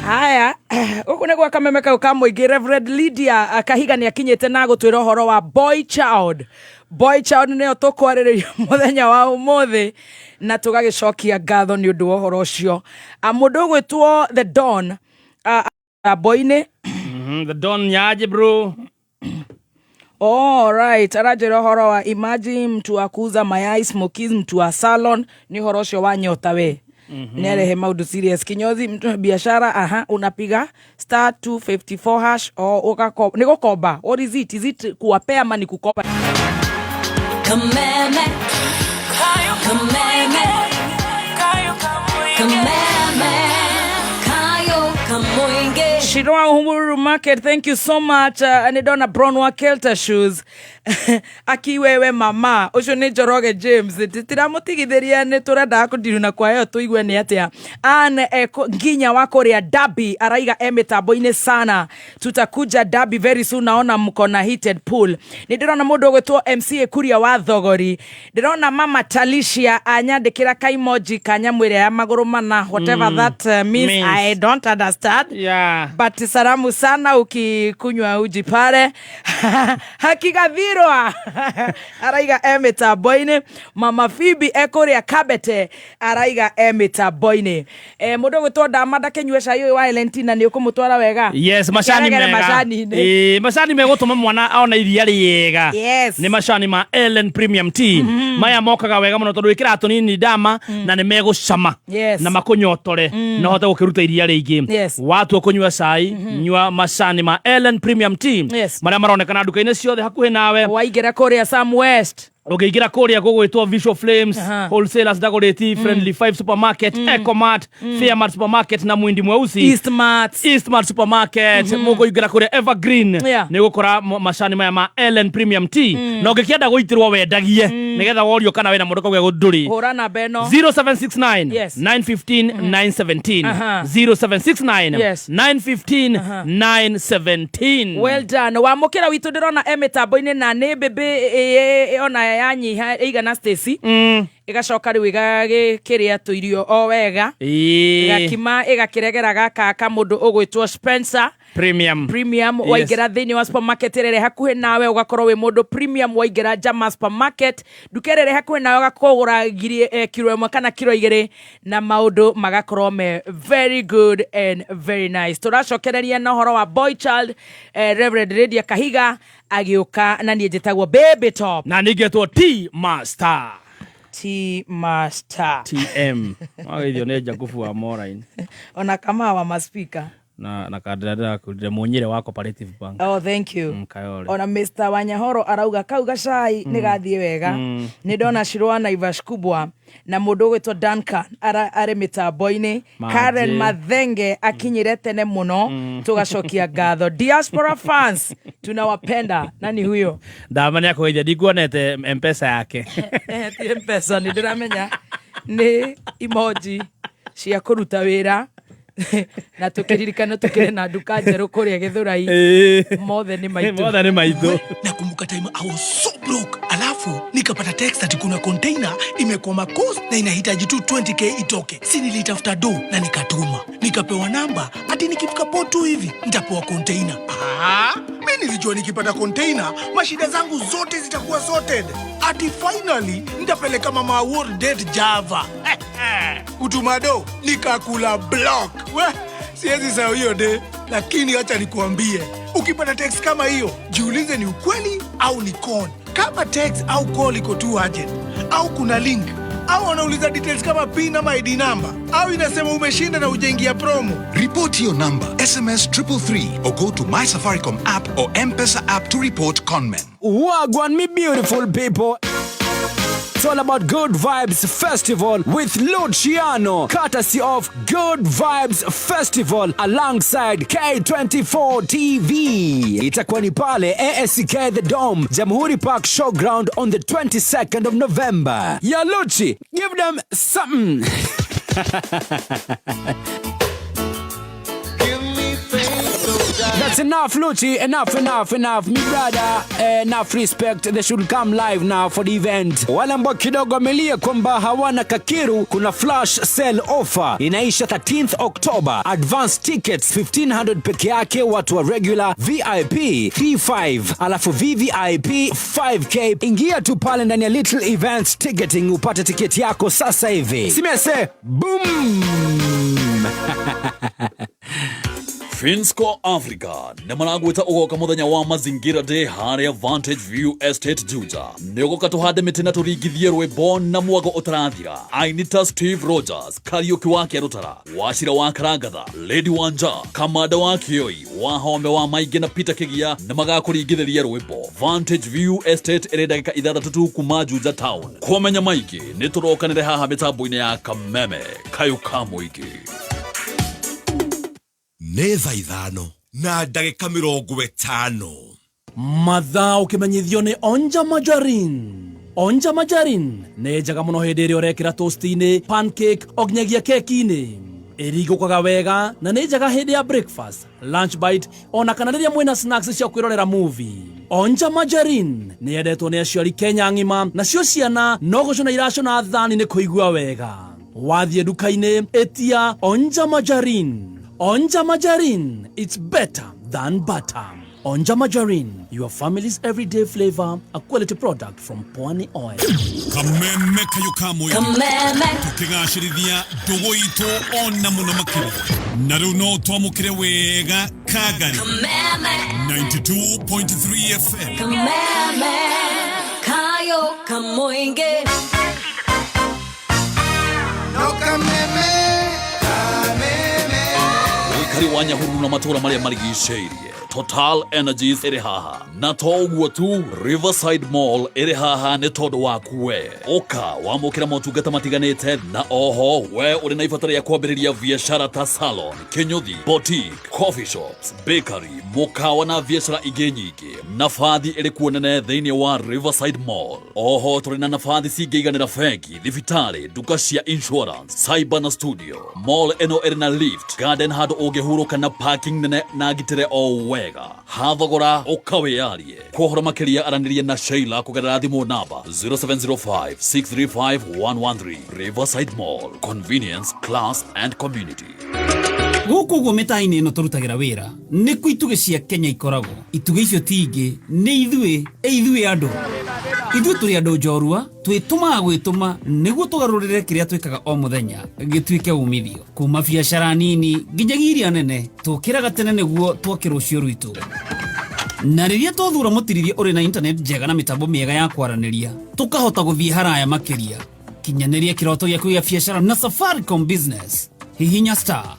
Haya, uku negwa Kameme kau ka muingi. Reverend Lydia Kahiga ni akinyete na gutwira horo wa Boy Child nio tukwariria muthenya wa umuthi na tugagicokia ngatho ni undu wa horo ucio. Mundu gwitwo The Don boy-ini The Don nyaje bro. All right, arajira horo wa imagine mtu wa kuuza mayai, smokies, mtu wa salon ni horo ucio wa nyota we. Nerehe maudu serious kinyozi mtu biashara unapiga *254# ukakoba niko koba. What is it kuwapea ama ni kukopa? Kameme Shirwa Uhuru Market, thank you so much. Anidona Brown Kelter shoes. Akiwewe mama ucio ni Njoroge James titiramutigithiria ni turenda kudiruna kwa yo tuigwe ni atia nginya wako ria Derby araiga mitambo-ini sana tutakuja Derby very soon. Naona mko na heated pool. Ni ndirona mundu gwitwo MCA Kuria wa Thogori. Ndirona mama Talicia anyandikira kaimoji kanyamwire ya maguru mana whatever that means I don't understand. Yeah. But salamu sana ukikunywa uji pale. Hakika araiga mitambo-ini. Mama Phoebe Ekuria Kabete araiga mitambo-ini. Mundu gwitwo Ndamanda Kenywe cai wa Valentina ni ukumutwara wega. Yes, macani mega. Macani megutuma mwana aona iria riega. Yes. Ni macani ma Ellen Premium Tea. Maya mokaga wega muno tondu wikira tunini ndama na ni megucama. Yes. Na makunyotore na hote gukiruta iria ringi. Yes. Watu kunywa cai nywa macani ma Ellen Premium Tea. Yes. Maria maronekana duka-ini ciothe hakuhi nawe. Waigera Korea Sam West Ukiingira kuria gugwitwo Visual Flames, Wholesalers Dagoretti, Friendly 5 Supermarket, Ecomart, Fairmart Supermarket na Mwindi Mweusi, Eastmart Supermarket, mugo ingira kuria Evergreen, ni gukora macani maya ma Ellen Premium Tea, na ugikienda guitirwo wendagie nigetha worio kana wena mundu kogwe guduri. Hora na beno 0769 915 917 0769 915 917. Well done. Wa mukira witu ndirona emitambo-ini na ni bebe ona yanyiha igana Stacy igacoka riu igagikiria tuirio o wega igakima igakiregera gaka mundu ugwitwo Spencer Premium waingira thini wa supermarket rere hakuhe nawe ugakorwo wi mundu premium waingira Jama Supermarket dukerere hakuhe nawe ugakogura kilo 1 kana kilo 2 na maundu magakorwo me very good and very nice. Turacokereria na horo wa Boy Child Reverend Lydia Kahiga agiuka na nie njitagwo Baby Top na nigetwo T Master TM wagithio ne Jakufu wa Moraine ona kama wa maspika na kadada kuja munyire wa Cooperative Bank. Oh, thank you. Ona Mr. Wanyahoro arauga kauga cai ni gathie wega ni ndona Shirwa na Ivash kubwa na mundu gwitwo Duncan are mitambo-ini Karen Mathenge akinyire tene muno tugacokia ngatho. Diaspora fans tunawapenda. Nani huyo? Ndamanya kuja ndikuonete M-Pesa yake. Ti M-Pesa ni ndiramenya ni emoji cia kuruta wira na tukiririkana tukire na duka njeru kuria Githurai mothe ni maitu. Nakumbuka time I was so broke, alafu nikapata text ati kuna container imekwama coast na inahitaji tu 20k itoke. Si nilitafuta do na nikatuma, nikapewa namba ati nikifika port tu hivi nitapewa container. Mimi nilijua nikipata container mashida zangu zote zitakuwa sorted. Ati finally nitapeleka mama World Date Java. Utumado nikakula block. Siwezi sahau hiyo de, lakini acha nikuambie, ukipata text kama hiyo jiulize ni ukweli au ni con. Kama text au call iko too urgent au kuna link au wanauliza details kama PIN ama ID number au inasema umeshinda na ujaingia promo, report your number, SMS 333 or go to My Safaricom app or M-Pesa app to report conmen. Wagwan me beautiful people. It's all about Good Vibes Festival with Luciano, courtesy of Good Vibes Festival alongside K24 TV. Itakuwa ni pale ASK The Dome, Jamhuri Park Showground on the 22nd of November. Ya Luchi, give them something. That's enough, Luchi. Enough. Me brother, enough respect. They should come live now for the event. Wale ambao kidogo amelia kwamba hawana kakiru, kuna flash sale offer. Inaisha 13th October. Advance tickets 1500 peke yake, watu wa regular, VIP 35, alafu VVIP 5k. Ingia tu pale ndani ya Little Events Ticketing upate tiketi yako sasa hivi. Simese, boom! Finsco Africa nemaragwita ugoka muthenya wa mazingira day haria Vantage View Estate Juja negoka tuhande miti na turigithie rwimbo na mwago utarathira. Ainita Steve Rogers, Kariuki wa Kerutara, Washira wa Karangatha, Lady Wanja, Kamada wa Kioi, Wahome wa Maige na Peter Kigia na magakurigithiria rwimbo. Vantage View Estate ere dakika 6 kuma Juja town. Komenya maiki niturokanire haha mitambo-ini ya Kameme Kayuka Muigi. Neza ithano na ndagika 50 mathaa ukimenyithio ni Onja Majarin ne njaga muno hindi iri urekira toast-ini, pancake oginyagia keki-ini. Irigukaga wega na ni njaga hindi ya breakfast, lunch bite ona kana riria mwina snacks cia kwirorera movie. Onja Majarin ni yendetwo ni aciari Kenya ng'ima, na cio ciana no gucuna iracuna thani ni kuigua wega. Wathie duka-ini etia Onja Majarin, it's better than butter. Onja Majarin, your family's everyday flavor, a quality product from Pwani Oil. Kameme Kayuka Muigi. Tukigashirithia ndugu itu ona muno makiri. Na riu no twamukire wega Kagari. 92.3 FM. Kameme Kayuka Muigi. No Kameme. Wikari wa Nyahururu na matura maria marigiceirie Total Energies iri haha. Na toguo tu Riverside Mall iri haha ni todo waku we. Oka wamukira motungata matiganite na oho we uri na ibatara ya kwambiriria biashara ta salon, kinyothi, boutique, coffee shops, bakery, mukawa na biashara ingĩ nyingĩ. Nafathi iri kuonene thĩinĩ wa Riverside Mall. Oho tũrĩ na nafathi cingĩiganĩra bengi, thibitarĩ, duka cia insurance, cyber na studio. Mall ĩno ĩrĩ na lift, garden handũ ũngĩhurũka na parking nene na ngitĩre o wega. Hathogora ũkawĩyarie. Kuohora makĩria aranĩria na Sheila kũgerera thimũ namba 0705-635-113. Riverside Mall. Convenience, class and community. Guku go metaini no turutagira wira ni ku ituge cia Kenya ikoragwo ituge icio tingi ni ithuĩ andu turi andu njorua twituma gwituma niguo tugarurire kiria twikaga o muthenya gituike umithio kuma biashara nini nginyagiria nene tukiraga tene niguo twakirucio rwitu na riria twathura mutirithia uri na internet njega na mitambo miega ya kwaraniria tukahota guthii haraya makiria kinyaniria kiroto gyaku gya biashara na Safaricom Business hihinya star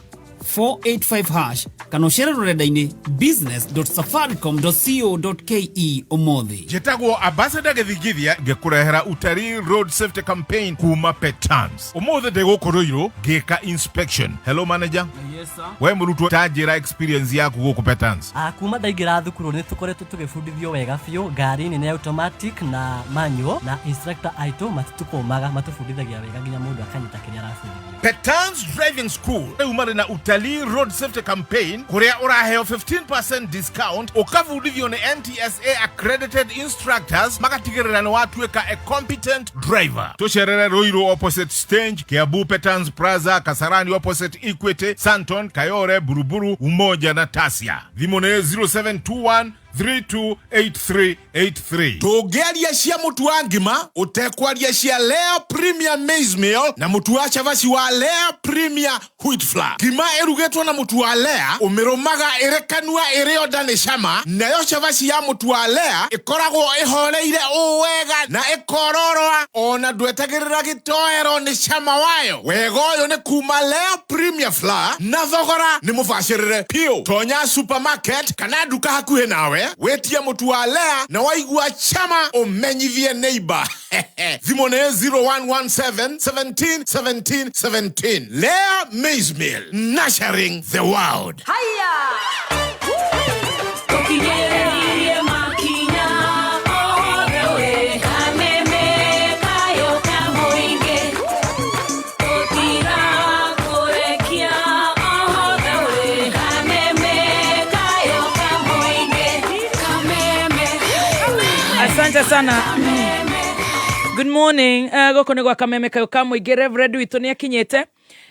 485# kana ucere rurenda-ini business.safaricom.co.ke umuthi. Jetagwo Ambassador Githigithia ngekurehera Utalii Road Safety Campaign kuma Petans. Umuthi ndigukuruirwo ngika inspection. Hello manager. Yes sir. We murutwo tajira experience yaku guku Petans. Kuma ndaingira thukuru ni tukoretwo tugifundithio wega biu ngari nene automatic na manual na instructor aito matitukomaga matufundithagia wega nginya mundu akanyita kiria arafundithio. Petans Driving School umare na Utalii Road Safety Campaign kuria uraheo 15% discount ukavudithio ni NTSA accredited instructors magatigirira ni watuika a competent driver. Tusherere Ruiru opposite Stage, Kiambu Petans Plaza, Kasarani opposite Equity, Santon, Kayore, Buruburu, Umoja na Tasia. Thimone 0721 328383. Tugeria cia mutu wa ngima utekwaria cia Lea Premium Maize Meal na mutu wa chavasi wa Lea Premium Wheat Flour. Ngima erugetwo na mutu wa Lea umirumaga irekanua irio ndani cama, nayo chavasi ya mutu wa Lea ikoragwo ihoreire uwega na ikororwa ona ndwetagirira gitoero ni cama wayo. Wega uyu ni kuma Lea Premium Flour na thogora ni mubashirire pio. Tonya supermarket kana duka hakuhe nawe wetia mutu wa Lea na waigua chama umenyithie neighbor. Thimone 0117 17 17 17. Lea Maize Meal, nurturing the world. Haya! Asante sana. Good morning. Goko ni gwa Kameme kayo kamwingi Reverend witu ni akinyete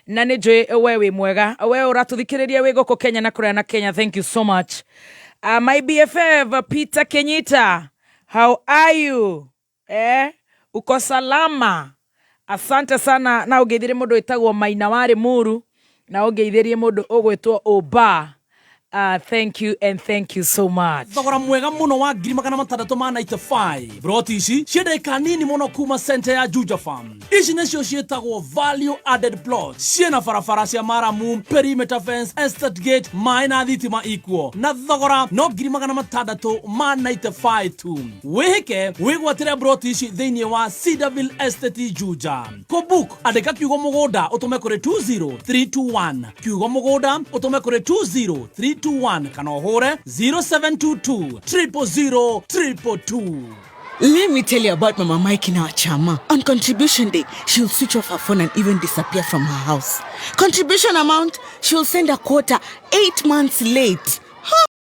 na ni jwe wewe mwega. Wewe uratuthikiriria we goko Kenya na kuria na Kenya. Thank you so much. My BFF Peter Kenyita. How are you? Uko salama? Asante sana na ugeithire mundu itagwo Maina wari Muru na ugeithirie mundu ugwitwo Oba. Thank you and thank you so much. Thogora mwega muno wa 695 broti ici ciendeka nini muno kuma center ya Juja Farm. Ici nĩcio ciĩtagwo value added plots. Ciena farafara cia Maramu, perimeter fence, estate gate, mai na thitima ikuo. Na thogora no 695 tu. Wihike wigwatire broti ici thĩinĩ wa Cedarville Estate Juja. Ko book andika kiugo mũgũnda utume kuri 20321. Kiugo mũgũnda utume kuri 20321 kana hore 0722 000 222. Let me tell you about Mama Mike in our chama. On contribution day, she'll switch off her phone and even disappear from her house. Contribution amount, she'll send a quarter 8 months late.